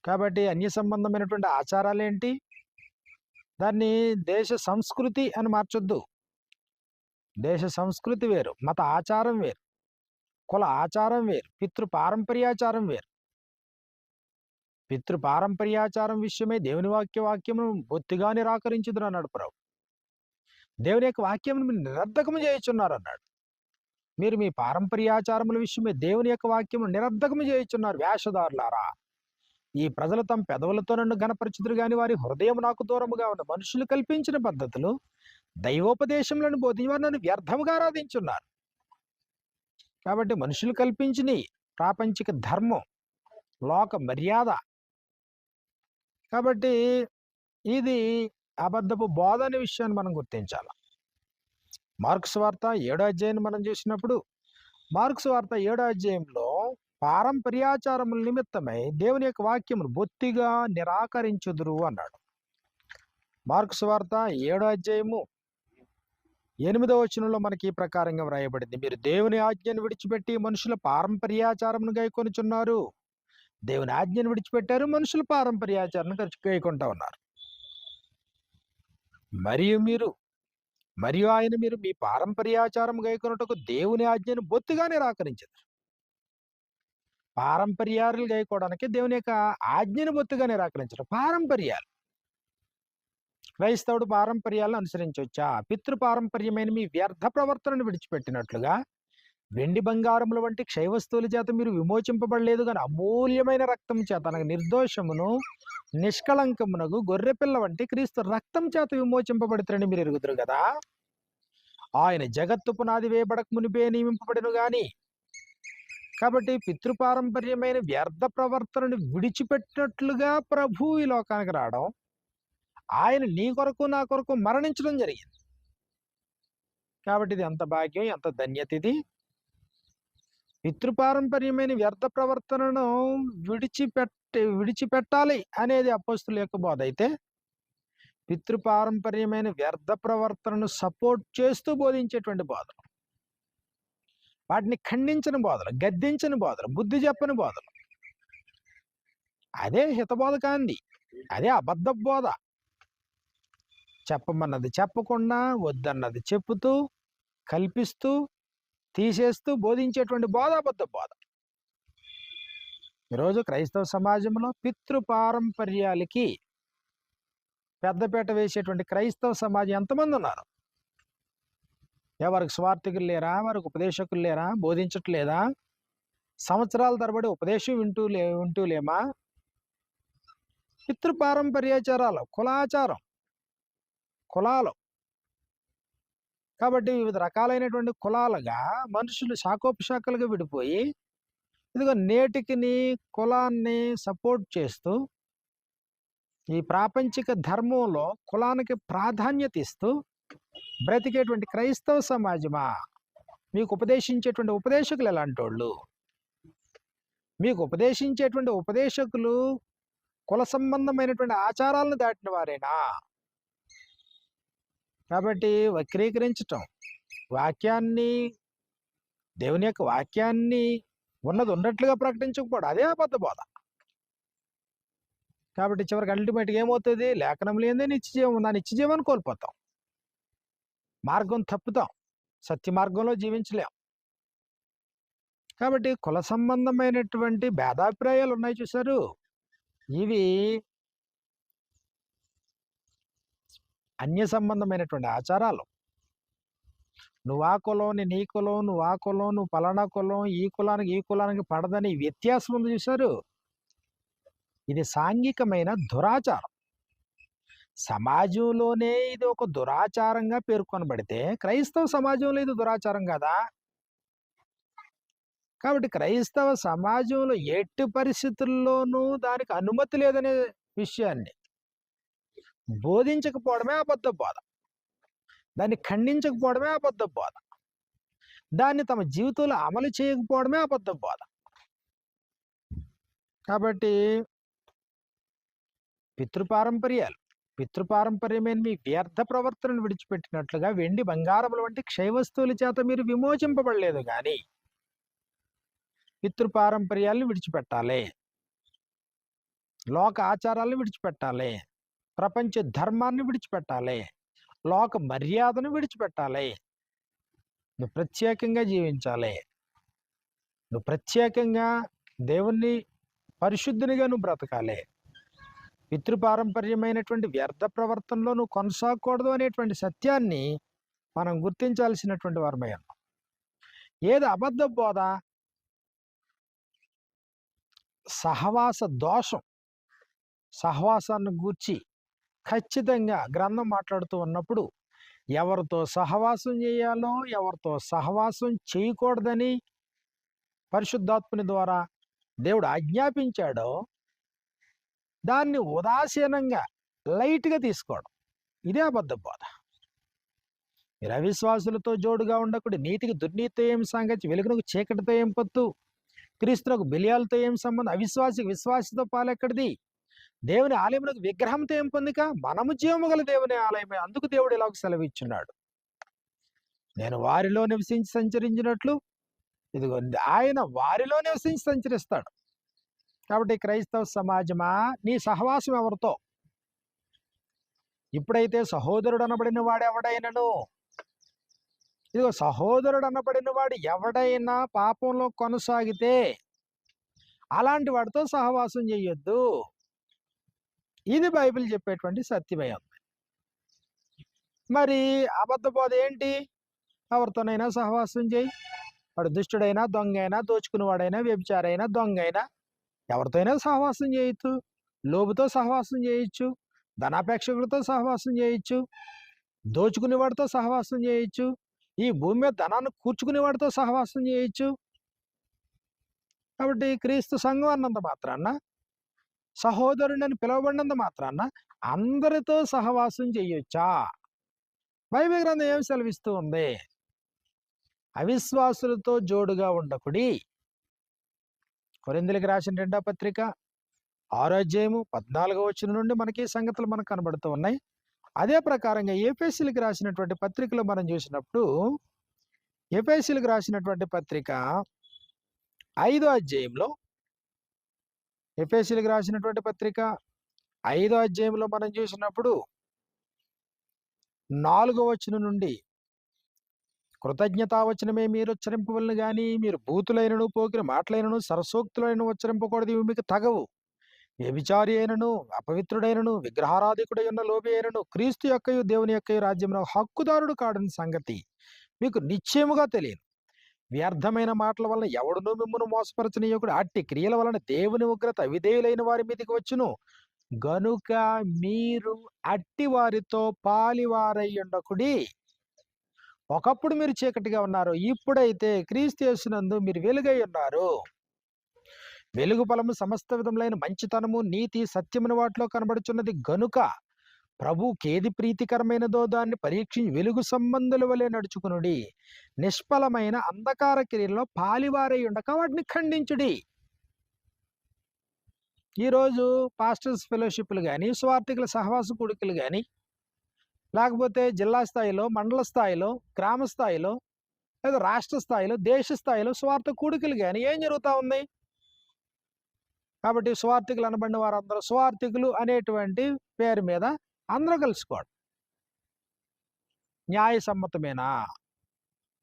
కాబట్టి అన్య సంబంధమైనటువంటి ఆచారాలేంటి? దాన్ని దేశ సంస్కృతి అని మార్చొద్దు. దేశ సంస్కృతి వేరు, మత ఆచారం వేరు, కుల ఆచారం వేరు, పితృ పారంపర్యాచారం వేరు. పితృ పారంపర్యాచారం విషయమై దేవుని వాక్యమును బొత్తిగా నిరాకరించుదురు అన్నాడు ప్రభు. దేవుని యొక్క వాక్యమును మీరు నిరర్ధకము చేయుచున్నారు అన్నాడు. మీరు మీ పారంపర్యాచారముల విషయమే దేవుని యొక్క వాక్యమును నిరర్ధకము చేయుచున్నారు. వేషధారులారా, ఈ ప్రజలు తమ పెదవులతో నన్ను గణపరచుదురు గాని వారి హృదయం నాకు దూరముగా ఉన్న. మనుషులు కల్పించిన పద్ధతులు దైవోపదేశములను బోధించి నన్ను వ్యర్థముగా ఆరాధించున్నారు. కాబట్టి మనుషులు కల్పించిన ప్రాపంచిక ధర్మం, లోక మర్యాద, కాబట్టి ఇది అబద్ధపు బోధ అనే విషయాన్ని మనం గుర్తించాలి. మార్కు సువార్త 7వ అధ్యాయాన్ని మనం చూసినప్పుడు, మార్కు సువార్త 7వ అధ్యాయంలో పారంపర్యాచారముల నిమిత్తమై దేవుని యొక్క వాక్యమును బొత్తిగా నిరాకరించుదురు అన్నాడు. మార్కు సువార్త 7వ అధ్యాయము 8వ వచనంలో మనకి ఈ ప్రకారంగా వ్రాయబడింది, మీరు దేవుని ఆజ్ఞను విడిచిపెట్టి మనుషుల పారంపర్యాచారమును గైకొనుచున్నారు. దేవుని ఆజ్ఞను విడిచిపెట్టారు, మనుషుల పారంపర్యాచారాన్ని గైకొంటా ఉన్నారు. మరియు ఆయన మీరు మీ పారంపర్యాచారం గైకొనుటకు దేవుని ఆజ్ఞను బొత్తిగా నిరాకరించారు. పారంపర్యాలు గైకోవడానికి దేవుని యొక్క ఆజ్ఞను బొత్తిగా నిరాకరించారు. పారంపర్యాలు, క్రైస్తవుడు పారంపర్యాలను అనుసరించవచ్చా? పితృపారంపర్యమైన మీ వ్యర్థ ప్రవర్తనను విడిచిపెట్టినట్లుగా వెండి బంగారముల వంటి క్షయవస్తువుల చేత మీరు విమోచింపబడలేదు, కానీ అమూల్యమైన రక్తం చేత, అనగా నిర్దోషమును నిష్కళంకమునకు గొర్రెపిల్ల వంటి క్రీస్తు రక్తం చేత విమోచింపబడుతారని మీరు ఎరుగుదురు కదా. ఆయన జగత్తు పునాది వేయబడక మునిపే నియమింపబడిను గాని. కాబట్టి పితృపారంపర్యమైన వ్యర్థ ప్రవర్తనను విడిచిపెట్టినట్లుగా ప్రభు ఈ లోకానికి రావడం, ఆయన నీ కొరకు నా కొరకు మరణించడం జరిగింది. కాబట్టి ఇది ఎంత భాగ్యం, ఎంత ధన్యత ఇది. పితృపారంపర్యమైన వ్యర్థ ప్రవర్తనను విడిచిపెట్టాలి అనేది అపోస్తుల యొక్క బోధ అయితే, పితృపారంపర్యమైన వ్యర్థ ప్రవర్తనను సపోర్ట్ చేస్తూ బోధించేటువంటి బోధలు, వాటిని ఖండించిన బోధలు, గద్దించిన బోధలు, బుద్ధి చెప్పని బోధలు, అదే హితబోధ కాంది, అదే అబద్ధ బోధ. చెప్పమన్నది చెప్పకుండా, వద్దన్నది చెప్పుతూ, కల్పిస్తూ, తీసేస్తూ బోధించేటువంటి బోధ అబద్ధ బోధ. ఈరోజు క్రైస్తవ సమాజంలో పితృపారంపర్యాలకి పెద్దపీట వేసేటువంటి క్రైస్తవ సమాజం ఎంతమంది ఉన్నారు? ఎవరికి స్వార్థకులు లేరా? వారికి ఉపదేశకులు లేరా? బోధించట్లేదా? సంవత్సరాల తరబడి ఉపదేశం వింటూ లేమా? పితృపారంపర్యాచారాలు, కులాలు, కాబట్టి వివిధ రకాలైనటువంటి కులాలుగా మనుషులు శాఖోపశాఖలుగా విడిపోయి, ఇదిగో నేటికి కులాన్ని సపోర్ట్ చేస్తూ, ఈ ప్రాపంచిక ధర్మంలో కులానికి ప్రాధాన్యత ఇస్తూ బ్రతికేటువంటి క్రైస్తవ సమాజమా, మీకు ఉపదేశించేటువంటి ఉపదేశకులు ఎలాంటి వాళ్ళు? మీకు ఉపదేశించేటువంటి ఉపదేశకులు కుల సంబంధమైనటువంటి ఆచారాలను దాటిన వారేనా? కాబట్టి వక్రీకరించటం, వాక్యాన్ని, దేవుని యొక్క వాక్యాన్ని ఉన్నది ఉన్నట్లుగా ప్రకటించకపోవడం, అదే అబద్ధ బోధ. కాబట్టి చివరికి అల్టిమేట్గా ఏమవుతుంది? లేఖనం లేదే నిత్యజీవం, నా నిత్యజీవాన్ని కోల్పోతాం, మార్గం తప్పుతాం, సత్య మార్గంలో జీవించలేం. కాబట్టి కుల సంబంధమైనటువంటి భేదాభిప్రాయాలు ఉన్నాయి చూసారు, ఇవి అన్య సంబంధమైనటువంటి ఆచారాలు. నువ్వు ఆ కులం, నీ కులం, నువ్వు ఆ కులం, నువ్వు పలానా కులం, ఈ కులానికి పడదని వ్యత్యాసం ఉంది చూసారు, ఇది సాంఘికమైన దురాచారం. సమాజంలోనే ఇది ఒక దురాచారంగా పేర్కొనబడితే క్రైస్తవ సమాజంలో ఇది దురాచారం కదా. కాబట్టి క్రైస్తవ సమాజంలో ఎట్టి పరిస్థితుల్లోనూ దానికి అనుమతి లేదనే విషయాన్ని బోధించకపోవడమే అబద్ధ బోధ, దాన్ని ఖండించకపోవడమే అబద్ధ బోధ, దాన్ని తమ జీవితంలో అమలు చేయకపోవడమే అబద్ధ బోధ. కాబట్టి పితృపారంపర్యమైన మీ వ్యర్థ ప్రవర్తనను విడిచిపెట్టినట్లుగా వెండి బంగారముల వంటి క్షయవస్తువుల చేత మీరు విమోచింపబడలేదు కానీ పితృపారంపర్యాలను విడిచిపెట్టాలి, లోక ఆచారాలను విడిచిపెట్టాలి, ప్రపంచ ధర్మాన్ని విడిచిపెట్టాలి, లోక మర్యాదను విడిచిపెట్టాలి. నువ్వు ప్రత్యేకంగా జీవించాలి, నువ్వు ప్రత్యేకంగా దేవుణ్ణి పరిశుద్ధునిగా నువ్వు బ్రతకాలి. పితృపారంపర్యమైనటువంటి వ్యర్థ ప్రవర్తనలో నువ్వు కొనసాగకూడదు అనేటువంటి సత్యాన్ని మనం గుర్తించాల్సినటువంటి వారమై ఉన్నాం. ఏది అబద్ధ బోధ? సహవాస దోషం, సహవాసాన్ని గూర్చి ఖచ్చితంగా గ్రంథం మాట్లాడుతూ ఉన్నప్పుడు ఎవరితో సహవాసం చేయాలో, ఎవరితో సహవాసం చేయకూడదని పరిశుద్ధాత్ముని ద్వారా దేవుడు ఆజ్ఞాపించాడో దాన్ని ఉదాసీనంగా లైట్గా తీసుకోవడం, ఇదే అబద్ధ బోధ. మీరు అవిశ్వాసులతో జోడుగా ఉండకూడదు. నీతికి దుర్నీతితో ఏం సంగతి, వెలుగునకు చీకటితో ఏం పొత్తు, క్రీస్తునకు బెలియాలతో ఏం సంబంధం, అవిశ్వాసికి విశ్వాసితో పాలెక్కడిది, దేవుని ఆలయమునకు విగ్రహంతో ఏం పొందిక, మనము జీవము గల దేవుని ఆలయమే. అందుకు దేవుడు ఇలాగ సెలవిచ్చున్నాడు, నేను వారిలో నివసించి సంచరించినట్లు ఇదిగో ఆయన వారిలో నివసించి సంచరిస్తాడు. కాబట్టి క్రైస్తవ సమాజమా, నీ సహవాసం ఎవరితో? ఇప్పుడైతే సహోదరుడు అనబడిన వాడు ఎవడైనను, ఇదిగో సహోదరుడు అనబడిన వాడు ఎవడైనా పాపంలో కొనసాగితే అలాంటి వాడితో సహవాసం చేయొద్దు. ఇది బైబిల్ చెప్పేటువంటి సత్యమై ఉంది. మరి అబద్ధ బోధ ఏంటి? ఎవరితోనైనా సహవాసం చేయి, వాడు దుష్టుడైనా, దొంగ అయినా, దోచుకునేవాడైనా, వ్యభిచారైనా, దొంగ అయినా, ఎవరితో అయినా సహవాసం చేయొచ్చు. లోబుతో సహవాసం చేయొచ్చు, ధనాపేక్షకులతో సహవాసం చేయొచ్చు, దోచుకునేవాడితో సహవాసం చేయొచ్చు, ఈ భూమి మీద ధనాన్ని కూర్చుకునేవాడితో సహవాసం చేయొచ్చు. కాబట్టి క్రీస్తు సంఘం అన్నంత మాత్రాన, సహోదరుడని పిలువబడినంత మాత్రాన అందరితో సహవాసం చేయొచ్చా? బైబిల్ గ్రంథం ఏమి సెలవిస్తూ ఉంది? అవిశ్వాసులతో జోడుగా ఉండకుడి. కొరింథీయులకు రాసిన 2వ పత్రిక 6వ అధ్యాయము 14వ వచనం నుండి మనకి ఈ సంగతులు మనకు కనబడుతూ ఉన్నాయి. అదే ప్రకారంగా ఎఫెసీయులకు రాసినటువంటి పత్రికలో మనం చూసినప్పుడు, ఎఫెసీయులకు రాసినటువంటి పత్రిక 5వ అధ్యాయంలో, ఎఫెసీయులకు రాసినటువంటి పత్రిక 5వ అధ్యాయంలో మనం చూసినప్పుడు 4వ వచనం నుండి, కృతజ్ఞతావచనమే మీరు ఉచ్చరింపవలను గాని మీరు బూతులైనను, పోకిన మాటలైనను, సరసోక్తులైన ఉచ్చరింపకూడదు, ఇవి మీకు తగవు. వ్యభిచారి అయినను, అపవిత్రుడైనను, విగ్రహారాధికుడై ఉన్న లోబి అయినను క్రీస్తు యొక్కయు దేవుని యొక్కయు రాజ్యంలో హక్కుదారుడు కాడని సంగతి మీకు నిశ్చయముగా తెలియను. వ్యర్థమైన మాటల వలన ఎవడునూ మిమ్మును మోసపరచనీయకుడు. అట్టి క్రియల వలన దేవుని ఉగ్రత అవిధేయులైన వారి మీదకి వచ్చును. గనుక మీరు అట్టి వారితో పాలివారై ఉండకుడి. ఒకప్పుడు మీరు చీకటిగా ఉన్నారు, ఇప్పుడైతే క్రీస్తు యేసునందు మీరు వెలుగై ఉన్నారు. వెలుగు ఫలము సమస్త విధములైన మంచితనము, నీతి, సత్యమును వాటిలో కనబడుచున్నది. గనుక ప్రభువుకి ఏది ప్రీతికరమైనదో దాన్ని పరీక్షించి వెలుగు సంబంధుల వలె నడుచుకునుడి. నిష్ఫలమైన అంధకార క్రియల్లో పాలివారై ఉండక వాటిని ఖండించుడి. ఈరోజు పాస్టర్స్ ఫెలోషిప్లు కానీ, స్వార్థికుల సహవాస కూడికలు కానీ, లేకపోతే జిల్లా స్థాయిలో, మండల స్థాయిలో, గ్రామ స్థాయిలో, లేదా రాష్ట్ర స్థాయిలో, దేశ స్థాయిలో స్వార్థ కూడికలు కానీ ఏం జరుగుతూ ఉంది? కాబట్టి స్వార్థికులు అనబడిన వారందరూ స్వార్థికులు అనేటువంటి పేరు మీద అందరూ కలుసుకోవడం న్యాయసమ్మతమేనా?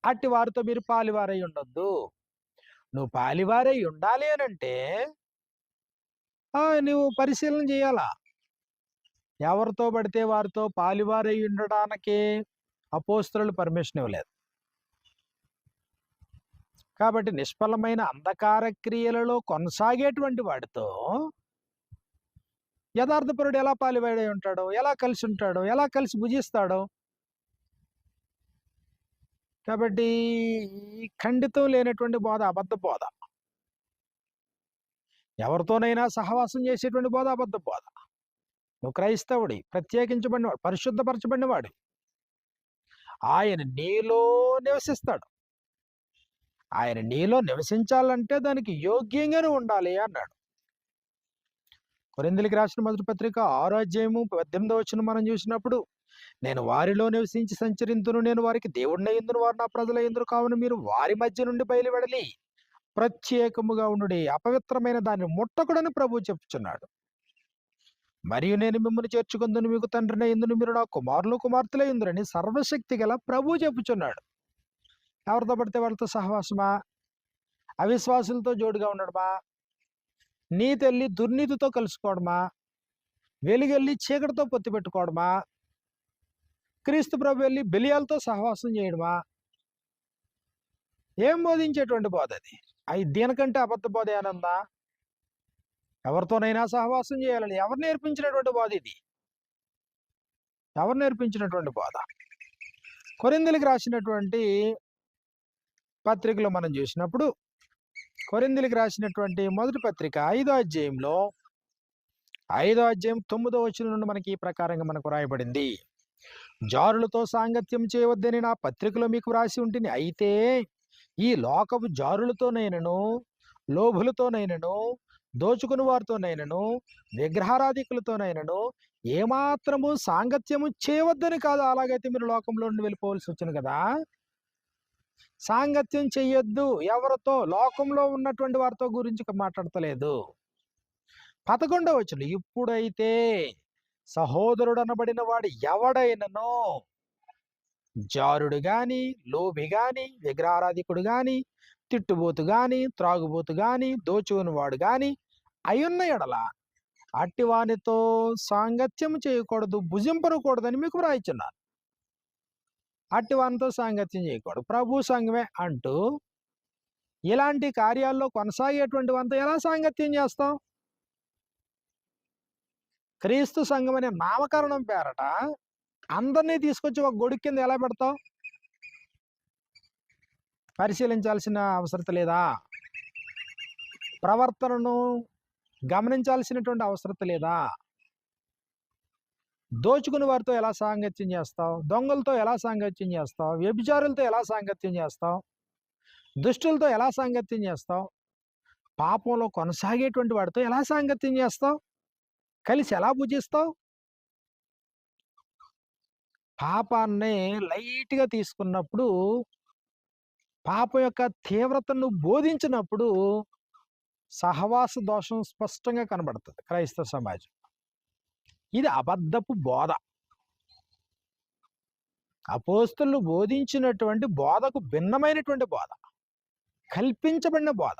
అట్టి వారితో మీరు పాలివారై ఉండొద్దు. నువ్వు పాలివారై ఉండాలి అనంటే నువ్వు పరిశీలన చేయాలా. ఎవరితో పడితే వారితో పాలివారై ఉండడానికి అపోస్తలులు పర్మిషన్ ఇవ్వలేదు. కాబట్టి నిష్ఫలమైన అంధకార క్రియలలో కొనసాగేటువంటి వాడితో యథార్థపరుడు ఎలా పాలివాడై ఉంటాడో, ఎలా కలిసి ఉంటాడో, ఎలా కలిసి భుజిస్తాడో? కాబట్టి ఈ ఖండితం లేనటువంటి బోధ అబద్ధ బోధ. ఎవరితోనైనా సహవాసం చేసేటువంటి బోధ అబద్ధ బోధ. నువ్వు క్రైస్తవుడి, ప్రత్యేకించబడినవాడు, పరిశుద్ధపరచబడినవాడు, ఆయన నీలో నివసిస్తాడు. ఆయన నీలో నివసించాలంటే దానికి యోగ్యంగానే ఉండాలి అన్నాడు. కొరింథీయులకు రాసిన మొదటి పత్రిక 6వ అధ్యాయము 18వ వచనం మనం చూసినప్పుడు, నేను వారిలో నివసించి సంచరింతును, నేను వారికి దేవుడినై యుందును, వారు నా ప్రజలై యుందురు, కావున మీరు వారి మధ్య నుండి బయలువెడలి ప్రత్యేకముగా ఉండుడి, అపవిత్రమైన దాన్ని ముట్టకుడని ప్రభువు చెప్పుచున్నాడు. మరియు నేను మిమ్మల్ని చేర్చుకుందును, మీకు తండ్రినై యుందును, మీరు నా కుమారులు కుమార్తెలై యుందురని సర్వశక్తి గల ప్రభువు చెప్పుచున్నాడు. ఎవరితో పడితే వాళ్ళతో సహవాసమా? అవిశ్వాసులతో జోడుగా ఉండడమా? నీతి వెళ్ళి దుర్నీతితో కలుసుకోవడమా? వెలుగెళ్ళి చీకటితో పొత్తు పెట్టుకోవడమా? క్రీస్తు ప్రభు వెళ్ళి బెలియాలతో సహవాసం చేయడమా? ఏం బోధించేటువంటి బోధ అది? దీనికంటే అబద్ధ బోధ ఏనందా? ఎవరితోనైనా సహవాసం చేయాలని ఎవరు నేర్పించినటువంటి బోధ ఇది? ఎవరు నేర్పించినటువంటి బోధ? కొరింథీయులకు రాసినటువంటి పత్రికలో మనం చూసినప్పుడు, కొరింథీయులకు రాసినటువంటి మొదటి పత్రిక 5వ అధ్యాయంలో 5వ అధ్యాయం 9వ వచనం నుండి మనకి ఈ ప్రకారంగా మనకు రాయబడింది. జారులతో సాంగత్యం చేయవద్దని నా పత్రికలో మీకు వ్రాసి ఉంటుంది. అయితే ఈ లోకపు జారులతోనైనను, లోభులతోనైనను, దోచుకుని వారితోనైనను, విగ్రహారాధికులతోనైనను ఏమాత్రము సాంగత్యము చేయవద్దని కాదు. అలాగైతే మీరు లోకంలో నుండి వెళ్ళిపోవలసి వచ్చింది కదా. సాంగత్యం చెయ్యొద్దు ఎవరితో? లోకంలో ఉన్నటువంటి వారితో గురించి మాట్లాడతలేదు. 11వ వచనం, ఇప్పుడైతే సహోదరుడు అనబడిన వాడు ఎవడైనను జారుడు గాని, లోభి గాని, విగ్రహారాధికుడు గాని, తిట్టుబోతు గాని, త్రాగుబోతు గాని, దోచుకునివాడు గాని అయున్న ఎడల అట్టి వానితో సాంగత్యం చేయకూడదు, భుజింపరకూడదని మీకు వ్రాయిచున్నాను. అట్టి వానితో సాంగత్యం చేయకూడదు. ప్రభు సంఘమే అంటూ ఇలాంటి కార్యాల్లో కొనసాగేటువంటి వానితో ఎలా సాంగత్యం చేస్తాం? క్రీస్తు సంఘం అనే నామకరణం పేరట అందరినీ తీసుకొచ్చి ఒక గొడుగు కింద ఎలా పెడతావు? పరిశీలించాల్సిన అవసరం లేదా? ప్రవర్తనను గమనించాల్సినటువంటి అవసరం లేదా? దోచుకుని వారితో ఎలా సాంగత్యం చేస్తావు? దొంగలతో ఎలా సాంగత్యం చేస్తావు? వ్యభిచారులతో ఎలా సాంగత్యం చేస్తావు? దుష్టులతో ఎలా సాంగత్యం చేస్తావు? పాపంలో కొనసాగేటువంటి వాడితో ఎలా సాంగత్యం చేస్తావు? కలిసి ఎలా భుజిస్తావు? పాపాన్ని లైట్గా తీసుకున్నప్పుడు, పాపం యొక్క తీవ్రతను బోధించినప్పుడు సహవాస దోషం స్పష్టంగా కనబడుతుంది క్రైస్తవ సమాజం. ఇది అబద్ధపు బోధ. అపోస్తలులు బోధించినటువంటి బోధకు భిన్నమైనటువంటి బోధ, కల్పించబడిన బోధ.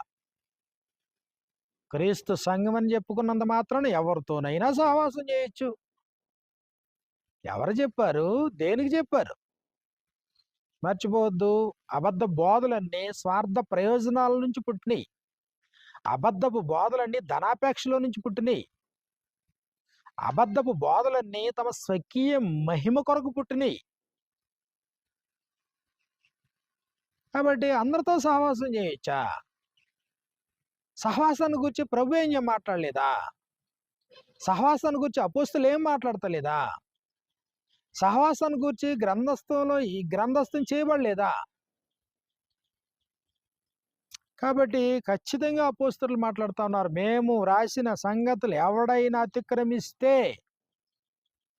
క్రీస్తు సంఘం అని చెప్పుకున్నంత మాత్రాన ఎవరితోనైనా సహవాసం చేయొచ్చు. ఎవరు చెప్పారు? దేనికి చెప్పారు? మర్చిపోవద్దు, అబద్ధ బోధలన్నీ స్వార్థ ప్రయోజనాల నుంచి పుట్టినాయి. అబద్ధపు బోధలన్నీ ధనాపేక్షలో నుంచి పుట్టినాయి. అబద్ధపు బోధలన్నీ తమ స్వకీయ మహిమ కొరకు పుట్టినాయి. కాబట్టి అందరితో సహవాసం చేయొచ్చా? సహవాసాన్ని గురించి ప్రభు ఏం మాట్లాడలేదా? సహవాసాన్ని గురించి అపోస్తులు ఏం మాట్లాడతలేదా? సహవాసాన్ని గురించి గ్రంథస్థం చేయబడలేదా? కాబట్టి ఖచ్చితంగా అపోస్తలులు మాట్లాడుతూ ఉన్నారు, మేము రాసిన సంగతులు ఎవడైనా అతిక్రమిస్తే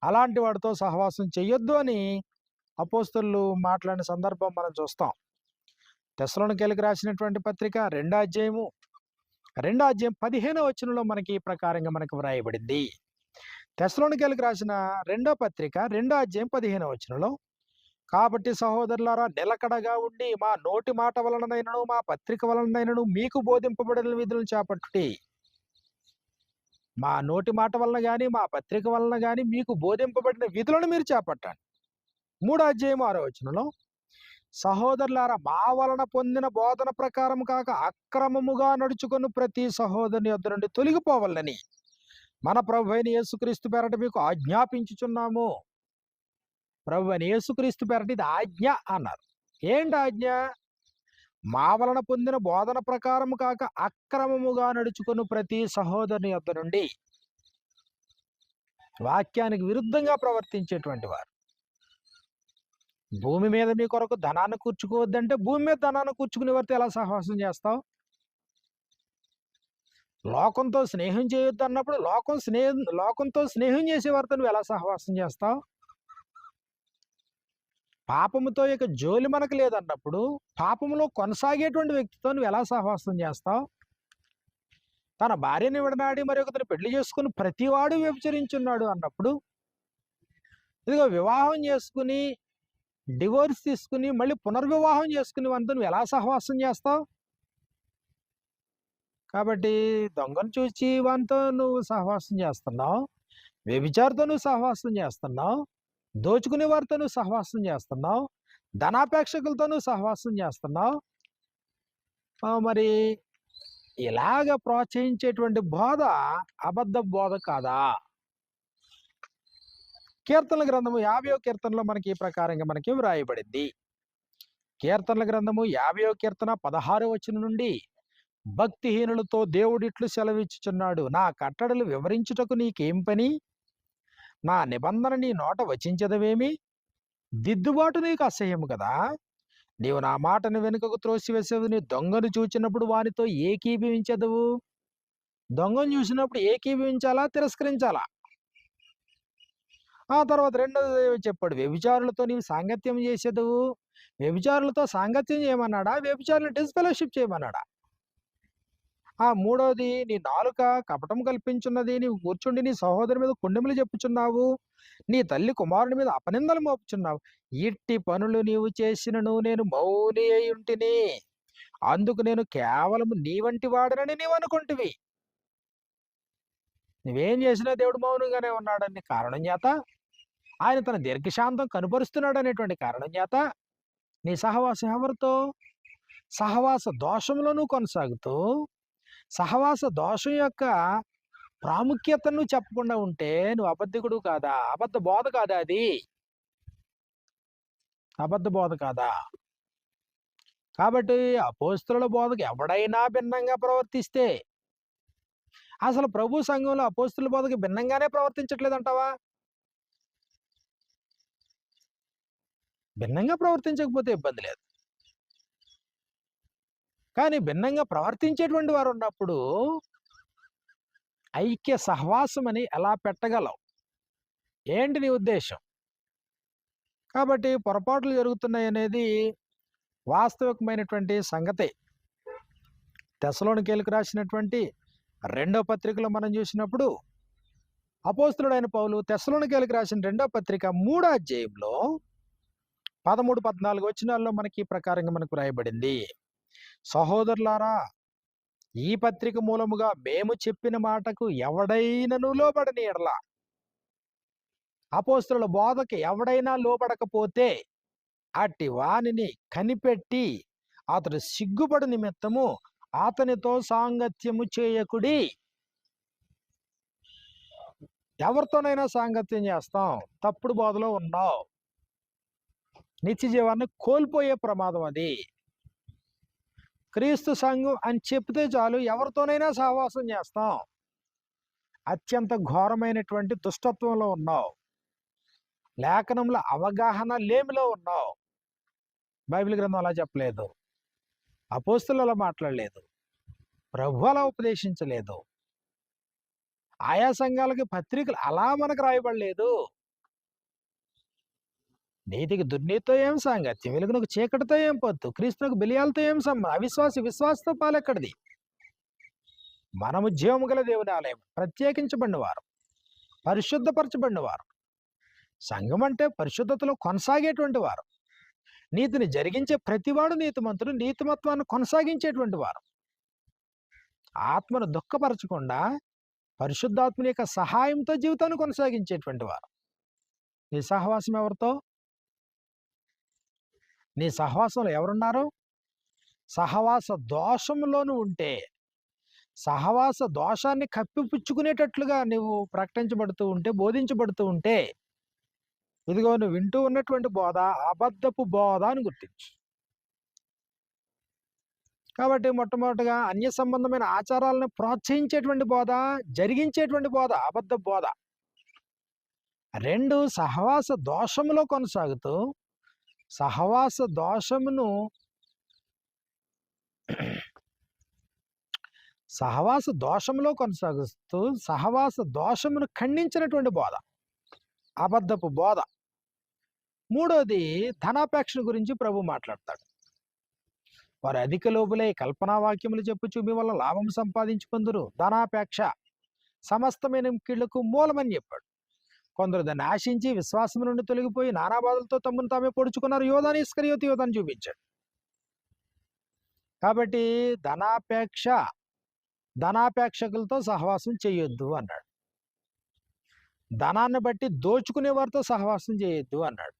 అలాంటి వాడితో సహవాసం చెయ్యొద్దు అని అపోస్తలులు మాట్లాడిన సందర్భం మనం చూస్తాం. తెస్సలోనికీయులకు రాసినటువంటి పత్రిక 2వ అధ్యాయం 15వ వచనంలో మనకి ఈ ప్రకారంగా మనకు వ్రాయబడింది. తెస్సలోనికీయులకు రాసిన 2వ పత్రిక 2వ అధ్యాయం 15వ వచనంలో, కాబట్టి సహోదరులారా, నిలకడగా ఉండి మా నోటి మాట వలనైనను మా పత్రిక వలనైనను మీకు బోధింపబడిన విధులను చేపట్టుడి. మా నోటి మాట వలన గాని మా పత్రిక వలన గాని మీకు బోధింపబడిన విధులను మీరు చేపట్టండి. 3వ అధ్యాయం 6వ వచనంలో, సహోదరులారా, మా వలన పొందిన బోధన ప్రకారం కాక అక్రమముగా నడుచుకుని ప్రతి సహోదరుని యొద్ద నుండి తొలగిపోవాలని మన ప్రభు అయిన యేసుక్రీస్తు పేరట మీకు ఆజ్ఞాపించుచున్నాము. ప్రభు అయిన యేసుక్రీస్తు పేరట ఇది ఆజ్ఞ అన్నారు. ఏంటి ఆజ్ఞ? మా వలన పొందిన బోధన ప్రకారం కాక అక్రమముగా నడుచుకుని ప్రతి సహోదరుని యొద్ద నుండి, వాక్యానికి విరుద్ధంగా ప్రవర్తించేటువంటి వారు. భూమి మీద మీ కొరకు ధనాన్ని కూర్చుకోవద్దంటే భూమి మీద ధనాన్ని కూర్చుకునే వారితో ఎలా సహవాసం చేస్తావు? లోకంతో స్నేహం చేయొద్దు అన్నప్పుడు లోకంతో స్నేహం చేసేవారితో నువ్వు ఎలా సహవాసం చేస్తావు? పాపముతో ఇక జోలి మనకు లేదన్నప్పుడు పాపములో కొనసాగేటువంటి వ్యక్తితో నువ్వు ఎలా సహవాసం చేస్తావు? తన భార్యని విడనాడి మరి ఒకరిని పెళ్లి చేసుకుని ప్రతివాడు వ్యభిచరించున్నాడు అన్నప్పుడు, ఇదిగో వివాహం చేసుకుని డివోర్స్ తీసుకుని మళ్ళీ పునర్వివాహం చేసుకుని వారితో నువ్వు ఎలా సహవాసం చేస్తావు? కాబట్టి దొంగను చూచి వానితో నువ్వు సహవాసం చేస్తున్నావు, వ్యభిచారితో నువ్వు సహవాసం చేస్తున్నావు, దోచుకునే వారితో నువ్వు సహవాసం చేస్తున్నావు, ధనాపేక్షకులతో నువ్వు సహవాసం చేస్తున్నావు. మరి ఇలాగ ప్రోత్సహించేటువంటి బోధ అబద్ధ బోధ కాదా? కీర్తనల గ్రంథము 50వ కీర్తనలో మనకి ఈ ప్రకారంగా మనకి వ్రాయబడింది. కీర్తనల గ్రంథము 50వ కీర్తన 16వ వచనం నుండి, భక్తిహీనులతో దేవుడిట్లు సెలవిచ్చుచున్నాడు, నా కట్టడలు వివరించుటకు నీకేం పని? నా నిబంధన నీ నోట వచించదవేమి? దిద్దుబాటు నీకు అసహ్యము కదా. నీవు నా మాటను వెనుకకు త్రోసివేసేవు. నీ దొంగను చూచినప్పుడు వానితో ఏకీభవించదవు. దొంగను చూసినప్పుడు ఏకీభవించాలా, తిరస్కరించాలా? ఆ తర్వాత రెండోది చెప్పాడు, వ్యభిచారులతో నీవు సాంగత్యం చేసేదవు. వ్యభిచారులతో సాంగత్యం చేయమన్నాడా, వ్యభిచారులు డిస్ఫెలోషిప్ చేయమన్నాడా? ఆ మూడోది, నీ నాలుక కపటం కల్పించున్నది. నీవు కూర్చుండి నీ సహోదరు మీద కొండెములు చెప్పుచున్నావు, నీ తల్లి కుమారుని మీద అపనిందలు మోపుచున్నావు. ఇట్టి పనులు నీవు చేసినను నేను మౌని అయి ఉంటిని, అందుకు నేను కేవలం నీ వంటి వాడనని నీవు అనుకుంటివి. నువ్వేం చేసినా దేవుడు మౌనంగానే ఉన్నాడని కారణం చేత, ఆయన తన దీర్ఘశాంతం కనుపరుస్తున్నాడు అనేటువంటి కారణం చేత, నీ సహవాసం ఎవరితో? సహవాస దోషంలోనూ కొనసాగుతూ, సహవాస దోషం యొక్క ప్రాముఖ్యతను చెప్పకుండా ఉంటే నువ్వు అబద్ధికుడు కాదా? అబద్ధ బోధ కాదా అది? అబద్ధ బోధ కాదా? కాబట్టి అపోస్తలుల బోధకు ఎవడైనా భిన్నంగా ప్రవర్తిస్తే, అసలు ప్రభు సంఘంలో అపోస్తలుల బోధకు భిన్నంగానే ప్రవర్తించట్లేదంటావా? భిన్నంగా ప్రవర్తించకపోతే ఇబ్బంది లేదు. కానీ భిన్నంగా ప్రవర్తించేటువంటి వారు ఉన్నప్పుడు ఐక్య సహవాసం అని ఎలా పెట్టగలవు? ఏంటి నీ ఉద్దేశం? కాబట్టి పొరపాట్లు జరుగుతున్నాయి అనేది వాస్తవికమైనటువంటి సంగతే. తెస్సలోనికీయులకు రాసినటువంటి 2వ పత్రికలో మనం చూసినప్పుడు, అపోస్తలుడైన పౌలు తెస్సలోనికీయులకు రాసిన 2వ పత్రిక 3వ అధ్యాయంలో 13, 14 వచనాల్లో మనకి ఈ ప్రకారంగా మనకు రాయబడింది. సహోదరులారా, ఈ పత్రిక మూలముగా మేము చెప్పిన మాటకు ఎవడైనను లోబడని ఎడల, అపోస్తలుల బోధకి ఎవడైనా లోబడకపోతే అట్టి వానిని కనిపెట్టి అతడు సిగ్గుపడు నిమిత్తము అతనితో సాంగత్యము చేయకుడి. ఎవరితోనైనా సాంగత్యం చేస్తాం, తప్పుడు బోధలో ఉన్నావు, నిత్య జీవాన్ని కోల్పోయే ప్రమాదం అది. క్రీస్తు సంఘం అని చెప్తే చాలు, ఎవరితోనైనా సహవాసం చేస్తాం, అత్యంత ఘోరమైనటువంటి దుష్టత్వంలో ఉన్నావు, లేఖనంలో అవగాహన లేమిలో ఉన్నావు. బైబిల్ గ్రంథం అలా చెప్పలేదు, అపోస్తలులు అలా మాట్లాడలేదు, ప్రభు అలా ఉపదేశించలేదు, ఆయా సంఘాలకి పత్రికలు అలా మనకు రాయబడలేదు. నీతికి దుర్నీతితో ఏం సాంగత్యం, వెలుగునకు చీకటితో ఏం పొత్తు, క్రీస్తునకు బెలియాలతో ఏం సంబంధం, విశ్వాసతో పాలెక్కడిది? మనము జీవము గల దేవుని ఆలయం, ప్రత్యేకించబడిన వారు, పరిశుద్ధపరచబడిన వారు. సంఘం అంటే పరిశుద్ధతలో కొనసాగేటువంటి వారు, నీతిని జరిగించే ప్రతివాడు నీతిమంతుడు, నీతిమత్వాన్ని కొనసాగించేటువంటి వారు, ఆత్మను దుఃఖపరచకుండా పరిశుద్ధాత్మని యొక్క సహాయంతో జీవితాన్ని కొనసాగించేటువంటి వారు. నీ సహవాసం ఎవరితో? నీ సహవాసంలో ఎవరున్నారు? సహవాస దోషంలోను ఉంటే, సహవాస దోషాన్ని కప్పిపుచ్చుకునేటట్లుగా నువ్వు ప్రకటించబడుతూ ఉంటే, బోధించబడుతూ ఉంటే, ఇదిగో నువ్వు వింటూ ఉన్నటువంటి బోధ అబద్ధపు బోధ అని గుర్తించు. కాబట్టి మొట్టమొదటిగా అన్య సంబంధమైన ఆచారాలను ప్రోత్సహించేటువంటి బోధ, జరిగించేటువంటి బోధ అబద్ధ బోధ. 2, సహవాస దోషములో కొనసాగుతూ సహవాస దోషమును సహవాస దోషంలో కొనసాగిస్తూ సహవాస దోషమును ఖండించినటువంటి బోధ అబద్ధపు బోధ. 3వది, ధనాపేక్ష గురించి ప్రభు మాట్లాడతాడు. వారు అధిక లోబులై కల్పనా వాక్యములు చెప్పుచు మీ వల్ల లాభం సంపాదించుకుందురు, ధనాపేక్ష సమస్తమైన కీళ్లకు మూలమని చెప్పాడు. కొందరు దాన్ని ఆశించి విశ్వాసం నుండి తొలగిపోయి నానా బాధలతో తమను తామే పొడుచుకున్నారు. యోధాని ఇస్కరియోతు యోధాన్ని చూపించాడు. కాబట్టి ధనాపేక్షకులతో సహవాసం చేయొద్దు అన్నాడు. ధనాన్ని బట్టి దోచుకునే వారితో సహవాసం చేయొద్దు అన్నాడు.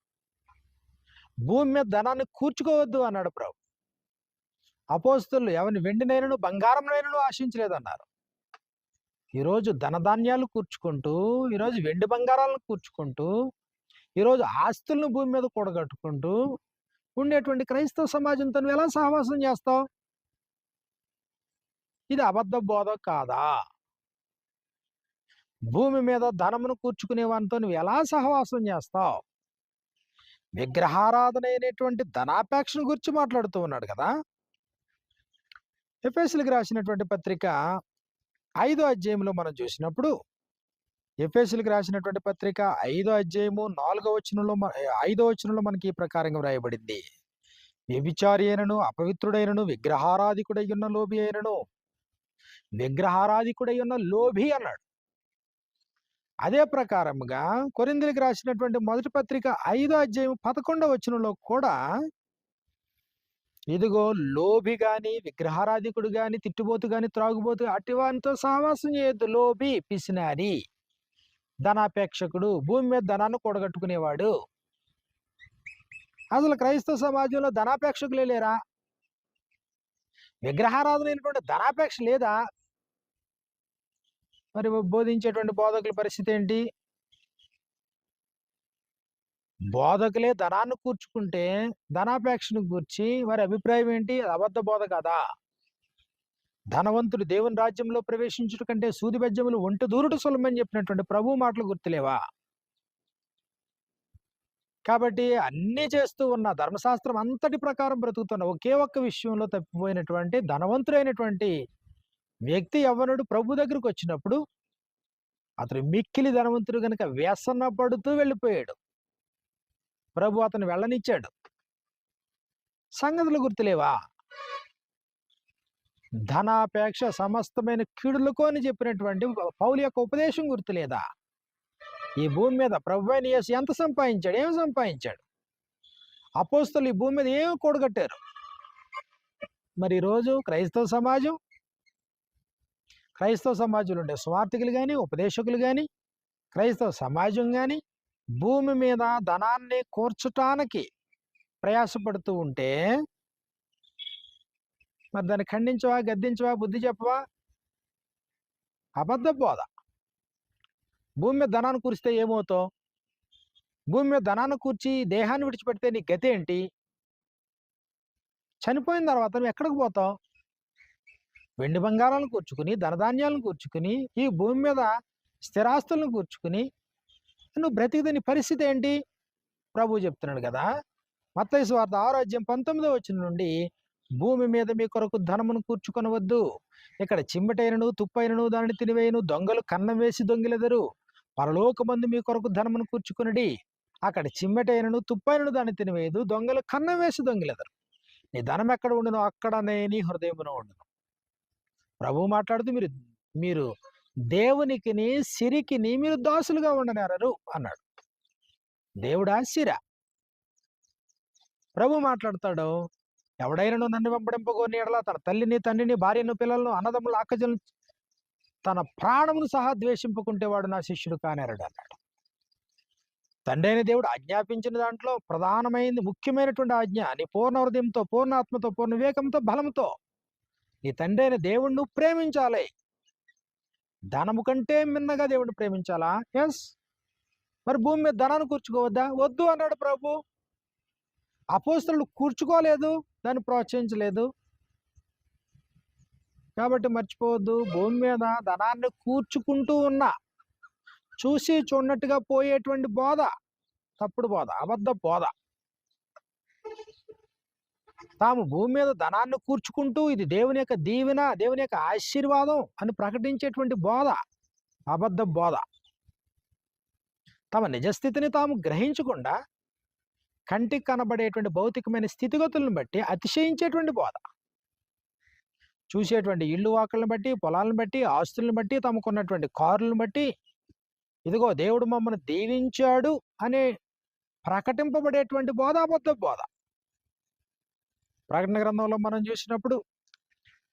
భూమి మీద ధనాన్ని కూర్చుకోవద్దు అన్నాడు ప్రభు. అపోస్తలులు ఎవరిని వెండినైనను బంగారంనైనను ఆశించలేదన్నారు. ఈరోజు ధనధాన్యాలు కూర్చుకుంటూ, ఈరోజు వెండి బంగారాలను కూర్చుకుంటూ, ఈరోజు ఆస్తులను భూమి మీద కూడగట్టుకుంటూ ఉండేటువంటి క్రైస్తవ సమాజంతో నువ్వు ఎలా సహవాసం చేస్తావు? ఇది అబద్ధ బోధ కాదా? భూమి మీద ధనమును కూర్చుకునే వానితో నువ్వు ఎలా సహవాసం చేస్తావు? విగ్రహారాధన అయినటువంటి ధనాపేక్షను గురించి మాట్లాడుతూ ఉన్నాడు కదా. ఎఫెసీయులకు రాసినటువంటి పత్రిక 5వ అధ్యాయంలో మనం చూసినప్పుడు, ఎఫెసీయులకు రాసినటువంటి పత్రిక 5వ అధ్యాయము 4వ వచనంలో 5వ వచనంలో మనకి ఈ ప్రకారంగా వ్రాయబడింది. వ్యభిచారి అయినను, అపవిత్రుడైనను, విగ్రహారాధికుడై ఉన్న లోభి అయినను, విగ్రహారాధికుడై ఉన్న లోభి అన్నాడు. అదే ప్రకారముగా కొరింథీయులకు రాసినటువంటి మొదటి పత్రిక 5వ అధ్యాయం 11వ వచనంలో కూడా, ఇదిగో లోభి గాని, విగ్రహారాధికుడు గాని, తిట్టుబోతు గాని, త్రాగుబోతు అటివానితో సహవాసం చేయొద్దు. లోభి, పిసినారి, ధనాపేక్షకుడు, భూమి మీద ధనాన్ని కూడగట్టుకునేవాడు. అసలు క్రైస్తవ సమాజంలో ధనాపేక్షకులే లేరా? విగ్రహారాధన అయినటువంటి ధనాపేక్ష లేదా? మరి బోధించేటువంటి బోధకుల పరిస్థితి ఏంటి? బోధకులే ధనాన్ని కూర్చుకుంటే ధనాపేక్షను గూర్చి వారి అభిప్రాయం ఏంటి? అది అబద్ధ బోధ కదా. ధనవంతుడు దేవుని రాజ్యంలో ప్రవేశించుట కంటే సూది బెజ్జములు ఒంటి దూరుట సులభమని చెప్పినటువంటి ప్రభు మాటలు గుర్తులేవా? కాబట్టి అన్నీ చేస్తూ ఉన్న, ధర్మశాస్త్రం అంతటి ప్రకారం బ్రతుకుతున్న, ఒకే ఒక్క విషయంలో తప్పిపోయినటువంటి ధనవంతుడైనటువంటి వ్యక్తి యవ్వనుడు ప్రభు దగ్గరకు వచ్చినప్పుడు అతడు మిక్కిలి ధనవంతుడు కనుక వ్యసన పడుతూ వెళ్ళిపోయాడు. ప్రభు అతను వెళ్ళనిచ్చాడు. సంగతులు గుర్తులేవా? ధనాపేక్ష సమస్తమైన కీడులకు అని చెప్పినటువంటి పౌలు యొక్క ఉపదేశం గుర్తులేదా? ఈ భూమి మీద ప్రభు అయిన యేసు ఎంత సంపాదించాడు? ఏం సంపాదించాడు? అపోస్తలు ఈ భూమి మీద ఏం కూడగట్టారు? మరి ఈరోజు క్రైస్తవ సమాజంలో ఉండే స్వార్థికులు కానీ, ఉపదేశకులు కానీ, క్రైస్తవ సమాజం కానీ భూమి మీద ధనాన్ని కూర్చటానికి ప్రయాసపడుతూ ఉంటే మరి దాన్ని ఖండించవా, గద్దించవా, బుద్ధి చెప్పవా? అబద్ధ బోధ. భూమి మీద ధనాన్ని కూర్చితే ఏమవుతావు? భూమి మీద ధనాన్ని కూర్చి దేహాన్ని విడిచిపెడితే నీ గతి ఏంటి? చనిపోయిన తర్వాత నువ్వు ఎక్కడికి పోతావు? వెండి బంగారాలను కూర్చుకుని, ధనధాన్యాలను కూర్చుకుని, ఈ భూమి మీద స్థిరాస్తులను కూర్చుకుని నువ్వు బ్రతికితే నీ పరిస్థితి ఏంటి? ప్రభు చెప్తున్నాడు కదా, మత్తయి సువార్త 6వ అధ్యాయం 19వ వచనం నుండి, భూమి మీద మీ కొరకు ధనమును కూర్చుకొనవద్దు. ఇక్కడ చిమ్మటైనను, తుప్పైనను దానిని తినివేయను, దొంగలు కన్నం వేసి దొంగిలెదరు. పరలోకమందు మీ కొరకు ధనమును కూర్చుకొనుడి. అక్కడ చిమ్మటైనను, తుప్పైనను దాన్ని తినివేయదు, దొంగలు కన్నం వేసి దొంగిలెదరు. నీ ధనం ఎక్కడ ఉండునో అక్కడనే నీ హృదయమున ఉండును. ప్రభు మాట్లాడుతూ మీరు దేవునికిని సిరికిని మీరు దాసులుగా ఉండనేరరు అన్నాడు. దేవుడా సిర? ప్రభు మాట్లాడతాడు, ఎవడైనా నన్ను వెంబడింపగోని ఎడల తన తల్లిని, తండ్రిని, భార్యను, పిల్లలను, అన్నదమ్ములు, అక్కజలను, తన ప్రాణమును సహా ద్వేషింపుకుంటే వాడు నా శిష్యుడు కానేరడు అన్నాడు. తండ్రి అయిన దేవుడు ఆజ్ఞాపించిన దాంట్లో ప్రధానమైనది, ముఖ్యమైనటువంటి ఆజ్ఞ, నీ పూర్ణ హృదయంతో, పూర్ణ ఆత్మతో, పూర్ణ వివేకంతో, బలంతో నీ తండ్రి అయిన దేవుణ్ణి ప్రేమించాలి. ధనము కంటే మిన్నగా దేవుడిని ప్రేమించాలా? ఎస్. మరి భూమి మీద ధనాన్ని కూర్చుకోవద్దా? వద్దు అన్నాడు ప్రభు. అపోస్తలులు కూర్చుకోలేదు, దాన్ని ప్రోత్సహించలేదు. కాబట్టి మర్చిపోవద్దు, భూమి మీద ధనాన్ని కూర్చుకుంటూ ఉన్నా చూసి చూడనట్టుగా పోయేటువంటి బోధ తప్పుడు బోధ, అబద్ధ బోధ. తాము భూమి మీద ధనాన్ని కూర్చుకుంటూ ఇది దేవుని యొక్క దీవెన, దేవుని యొక్క ఆశీర్వాదం అని ప్రకటించేటువంటి బోధ అబద్ధ బోధ. తమ నిజస్థితిని తాము గ్రహించకుండా కంటికి కనబడేటువంటి భౌతికమైన స్థితిగతులను బట్టి అతిశయించేటువంటి బోధ. చూసేటువంటి ఇళ్ళు వాకలను బట్టి, పొలాలను బట్టి, ఆస్తులను బట్టి, తమకున్నటువంటి కారులను బట్టి, ఇదిగో దేవుడు మమ్మల్ని దీవించాడు అనే ప్రకటింపబడేటువంటి బోధ అబద్ధ బోధ. ప్రకటన గ్రంథంలో మనం చూసినప్పుడు,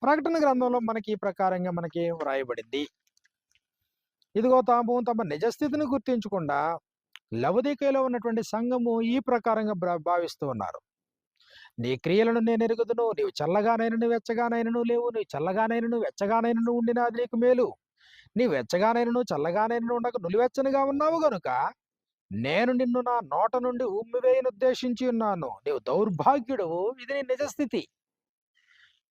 ప్రకటన గ్రంథంలో మనకి ఈ ప్రకారంగా మనకి వ్రాయబడింది, ఇదిగో తాము తమ నిజస్థితిని గుర్తించకుండా లవదీకయలో ఉన్నటువంటి సంఘము ఈ ప్రకారంగా భావిస్తూ ఉన్నారు. నీ క్రియలను నేను ఎరుగుదును, నీవు చల్లగానైనను వెచ్చగానైనను లేవు, నీవు చల్లగానైనను వెచ్చగానైనను ఉండినా అది నీకు మేలు. నీ వెచ్చగానైనను చల్లగానైనను ఉండక నులివెచ్చనిగా ఉన్నావు గనుక నేను నిన్ను నా నోట నుండి ఉమ్మివేయనుద్దేశించి ఉన్నాను. నీవు దౌర్భాగ్యుడవు, ఇది నీ నిజస్థితి.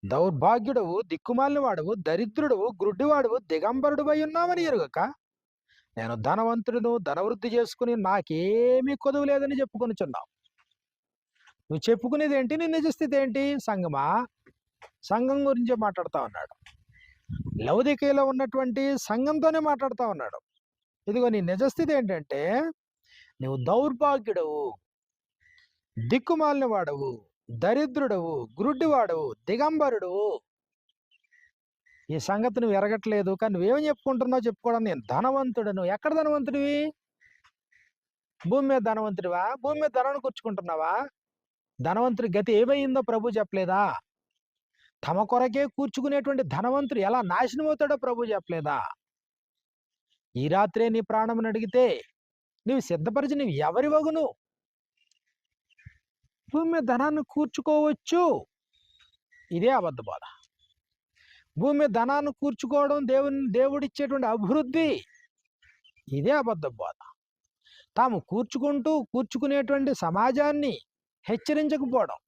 దౌర్భాగ్యుడవు, దిక్కుమాలిన వాడవు, దరిద్రుడవు, గ్రుడ్డివాడవు, దిగంబరుడువై ఉన్నావని ఎరుగక నేను ధనవంతుడును, ధనవృద్ధి చేసుకుని నాకేమీ కొదువు లేదని చెప్పుకొనుచున్నావు. నువ్వు చెప్పుకునేది ఏంటి? నీ నిజస్థితి ఏంటి? సంఘమా, సంఘం గురించే మాట్లాడుతా ఉన్నాడు. లౌదికీలో ఉన్నటువంటి సంఘంతోనే మాట్లాడుతా ఉన్నాడు. ఇదిగో నీ నిజస్థితి ఏంటంటే నువ్వు దౌర్భాగ్యుడవు, దిక్కుమాలిన వాడవు, దరిద్రుడవు, గ్రుడ్డివాడవు, దిగంబరుడవు. ఈ సంగతి నువ్వు ఎరగట్లేదు, కానీ నువ్వేమని చెప్పుకుంటున్నావు? చెప్పుకోవడం నేను ధనవంతుడను. ఎక్కడ ధనవంతుడివి? భూమి మీద ధనవంతుడివా? భూమి మీద ధనాన్ని కూర్చుకుంటున్నావా? ధనవంతుడి గతి ఏమైందో ప్రభు చెప్పలేదా? తమ కొరకే కూర్చుకునేటువంటి ధనవంతుడు ఎలా నాశనం అవుతాడో ప్రభు చెప్పలేదా? ఈ రాత్రే నీ ప్రాణమును అడిగితే నీవు సిద్ధపరిచి నీవు ఎవరి వగును? భూమి మీద ధనాన్ని కూర్చుకోవచ్చు, ఇదే అబద్ధ బోధ. భూమి మీద ధనాన్ని కూర్చుకోవడం దేవుడిచ్చేటువంటి అభివృద్ధి, ఇదే అబద్ధ బోధ. తాము కూర్చుకునేటువంటి సమాజాన్ని హెచ్చరించకపోవడం,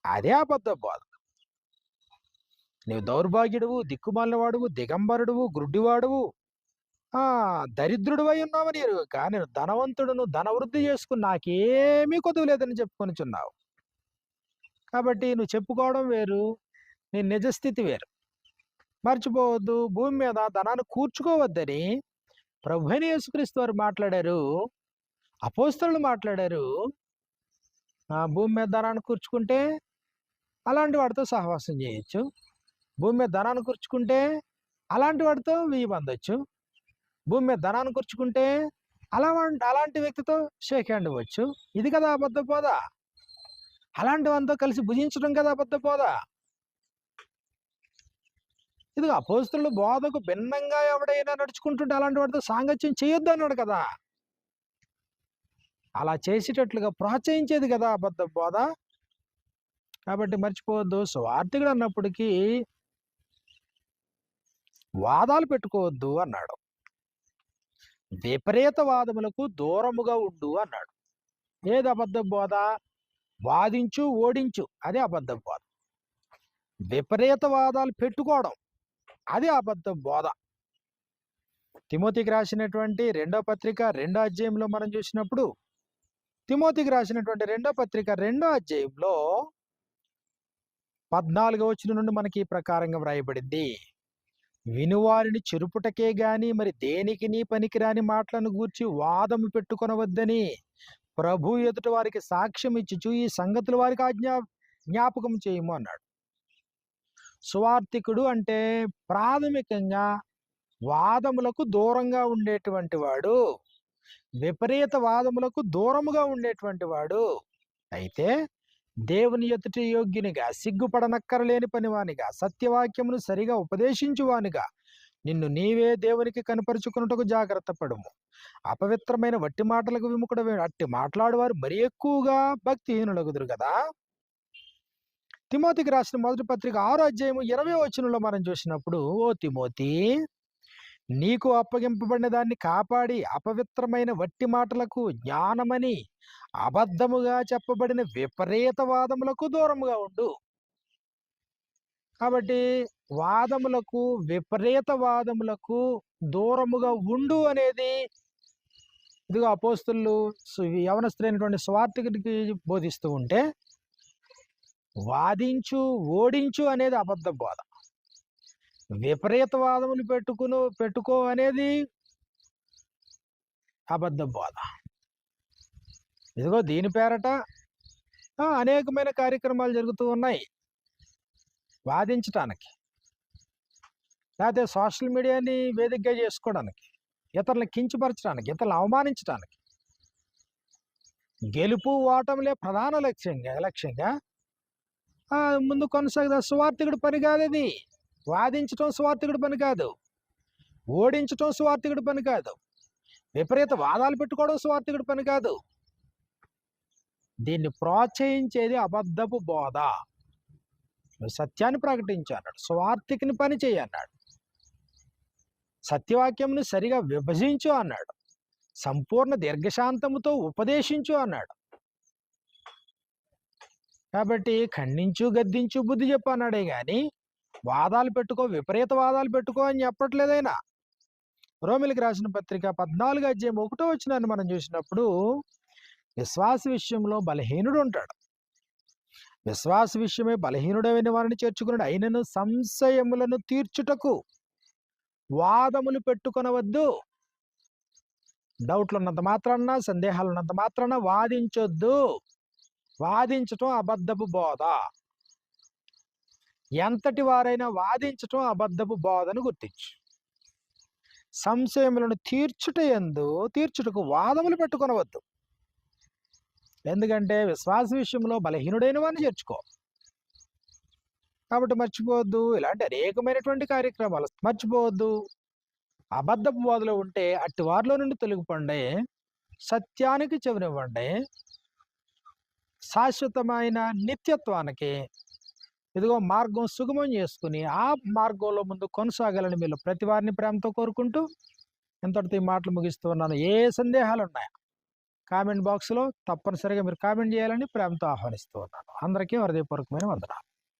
అదే అబద్ధ బోధ. నీవు దౌర్భాగ్యుడువు, దిక్కుమాలిన వాడువు, దిగంబరుడువు, గ్రుడ్డివాడువు, దరిద్రుడు అయి ఉన్నావని ఎరుగక నేను ధనవంతుడును, ధనవృద్ధి చేసుకుని నాకేమీ కొదువు లేదని చెప్పుకొనిచున్నావు. కాబట్టి నువ్వు చెప్పుకోవడం వేరు, నీ నిజస్థితి వేరు. మర్చిపోవద్దు, భూమి మీద ధనాన్ని కూర్చుకోవద్దని ప్రభువైన యేసుక్రీస్తు వారు మాట్లాడారు, అపోస్తలులు మాట్లాడారు. భూమి మీద ధనాన్ని కూర్చుకుంటే అలాంటి వాడితో సహవాసం చేయొచ్చు. భూమి మీద ధనాన్ని కూర్చుకుంటే అలాంటి వాడితో వెయ్యి పొందొచ్చు. భూమి మీద ధనాన్ని కూర్చుకుంటే అలాంటి వ్యక్తితో షేక్ హ్యాండ్ ఇవ్వచ్చు. ఇది కదా అబద్ధ బోధ. అలాంటి వారితో కలిసి భుజించడం కదా అబద్ధ బోధ. ఇదిగో అపోస్తలుల బోధకు భిన్నంగా ఎవడైనా నడుచుకుంటుంటే అలాంటి వాడితో సాంగత్యం చేయొద్దు అన్నాడు కదా. అలా చేసేటట్లుగా ప్రోత్సహించేది కదా అబద్ధ బోధ. కాబట్టి మర్చిపోవద్దు, స్వార్థికుడు అన్నప్పటికీ వాదాలు పెట్టుకోవద్దు అన్నాడు. విపరీత వాదములకు దూరముగా ఉండు అన్నాడు. ఏది అబద్ధ బోధ? వాదించు, ఓడించు, అదే అబద్ధ బోధ. విపరీత వాదాలు పెట్టుకోవడం, అది అబద్ధ బోధ. తిమోతికి రాసినటువంటి 2వ పత్రిక 2వ అధ్యాయంలో మనం చూసినప్పుడు, తిమోతికి రాసినటువంటి 2వ పత్రిక 2వ అధ్యాయంలో 14వ వచనం నుండి మనకి ఈ ప్రకారంగా వ్రాయబడింది. వినువారిని చెరుపుటకే గాని మరి దేనికి నీ పనికిరాని మాటలను గూర్చి వాదము పెట్టుకొనవద్దని ప్రభు ఎదుట వారికి సాక్ష్యం ఇచ్చుచు ఈ సంగతులు వారికి జ్ఞాపకం చేయము అన్నాడు. సువార్థికుడు అంటే ప్రాథమికంగా వాదములకు దూరంగా ఉండేటువంటి వాడు, విపరీత వాదములకు దూరముగా ఉండేటువంటి వాడు. అయితే దేవుని ఎదుటి యోగ్యునిగా, సిగ్గుపడనక్కరలేని పనివానిగా, సత్యవాక్యమును సరిగా ఉపదేశించువానిగా నిన్ను నీవే దేవునికి కనపరుచుకున్నటకు జాగ్రత్త పడుము. అపవిత్రమైన వట్టి మాటలకు విముఖుడు అట్టి మాట్లాడేవారు మరీ ఎక్కువగా భక్తిహీనులగుదురు కదా. తిమోతికి రాసిన మొదటి పత్రిక 6వ అధ్యాయము 20వ వచనంలో మనం చూసినప్పుడు, ఓ తిమోతి, నీకు అప్పగింపబడిన దాన్ని కాపాడి అపవిత్రమైన వట్టి మాటలకు, జ్ఞానమని అబద్ధముగా చెప్పబడిన విపరీత వాదములకు దూరముగా ఉండు. కాబట్టి వాదములకు, విపరీత వాదములకు దూరముగా ఉండు అనేది ఇదిగో అపోస్తలులు యవనస్తులైనటువంటి స్వార్థికుడికి బోధిస్తూ ఉంటే, వాదించు, ఓడించు అనేది అబద్ధ బోధ. విపరీత వాదములు పెట్టుకో అనేది అబద్ధ బోధ. ఇదిగో దీని పేరట అనేకమైన కార్యక్రమాలు జరుగుతూ ఉన్నాయి. వాదించటానికి, లేకపోతే సోషల్ మీడియాని వేదికగా చేసుకోవడానికి, ఇతరులను కించపరచడానికి, ఇతరులను అవమానించడానికి, గెలుపు ఓటములే ప్రధాన లక్ష్యంగా ముందు కొనసాగదా. స్వార్థికుడి పని కాదు అది. వాదించటం స్వార్థికుడి పని కాదు, ఓడించటం స్వార్థికుడి పని కాదు, విపరీత వాదాలు పెట్టుకోవడం స్వార్థికుడి పని కాదు. దీన్ని ప్రోత్సహించేది అబద్ధపు బోధ. సత్యాన్ని ప్రకటించన్నాడు, స్వార్థికుని పని చేయన్నాడు. సత్యవాక్యమును సరిగా విభజించు అన్నాడు. సంపూర్ణ దీర్ఘశాంతముతో ఉపదేశించు అన్నాడు. కాబట్టి ఖండించు, గద్దించు, బుద్ధి చెప్పు అన్నాడే గాని వాదాలు పెట్టుకో, విపరీత వాదాలు పెట్టుకో అని చెప్పట్లేదైనా. రోమిలికి రాసిన పత్రిక 14 అధ్యాయం 1 వచనాన్ని మనం చూసినప్పుడు విశ్వాస విషయంలో బలహీనుడు ఉంటాడు. విశ్వాస విషయమే బలహీనుడైన వారిని చేర్చుకున్నాడు. అయినను సంశయములను తీర్చుటకు వాదములు పెట్టుకొనవద్దు. డౌట్లు ఉన్నంత మాత్రాన, సందేహాలు ఉన్నంత మాత్రాన వాదించొద్దు. వాదించటం అబద్ధపు బోధ. ఎంతటి వారైనా వాదించటం అబద్ధపు బోధను గుర్తించు. సంశయములను తీర్చుటకు వాదములు పెట్టుకొనవద్దు. ఎందుకంటే విశ్వాస విషయంలో బలహీనుడైన వారిని చేర్చుకో. కాబట్టి మర్చిపోవద్దు. ఇలాంటి అనేకమైనటువంటి కార్యక్రమాలు మర్చిపోవద్దు. అబద్ధపు బోధలో ఉంటే అట్టి వారిలో నుండి తొలగిపోండి. సత్యానికి చెవినివ్వండి. శాశ్వతమైన నిత్యత్వానికి ఇదిగో మార్గం సుగమం చేసుకుని ఆ మార్గంలో ముందు కొనసాగాలని మీరు ప్రతి వారిని ప్రేమతో కోరుకుంటూ ఇంతటితో ఈ మాటలు ముగిస్తూ ఉన్నాను. ఏ సందేహాలు ఉన్నాయా కామెంట్ బాక్స్లో తప్పనిసరిగా మీరు కామెంట్ చేయాలని ప్రేమతో ఆహ్వానిస్తూ ఉన్నాను. అందరికీ హృదయపూర్వకమైన వందనాలు.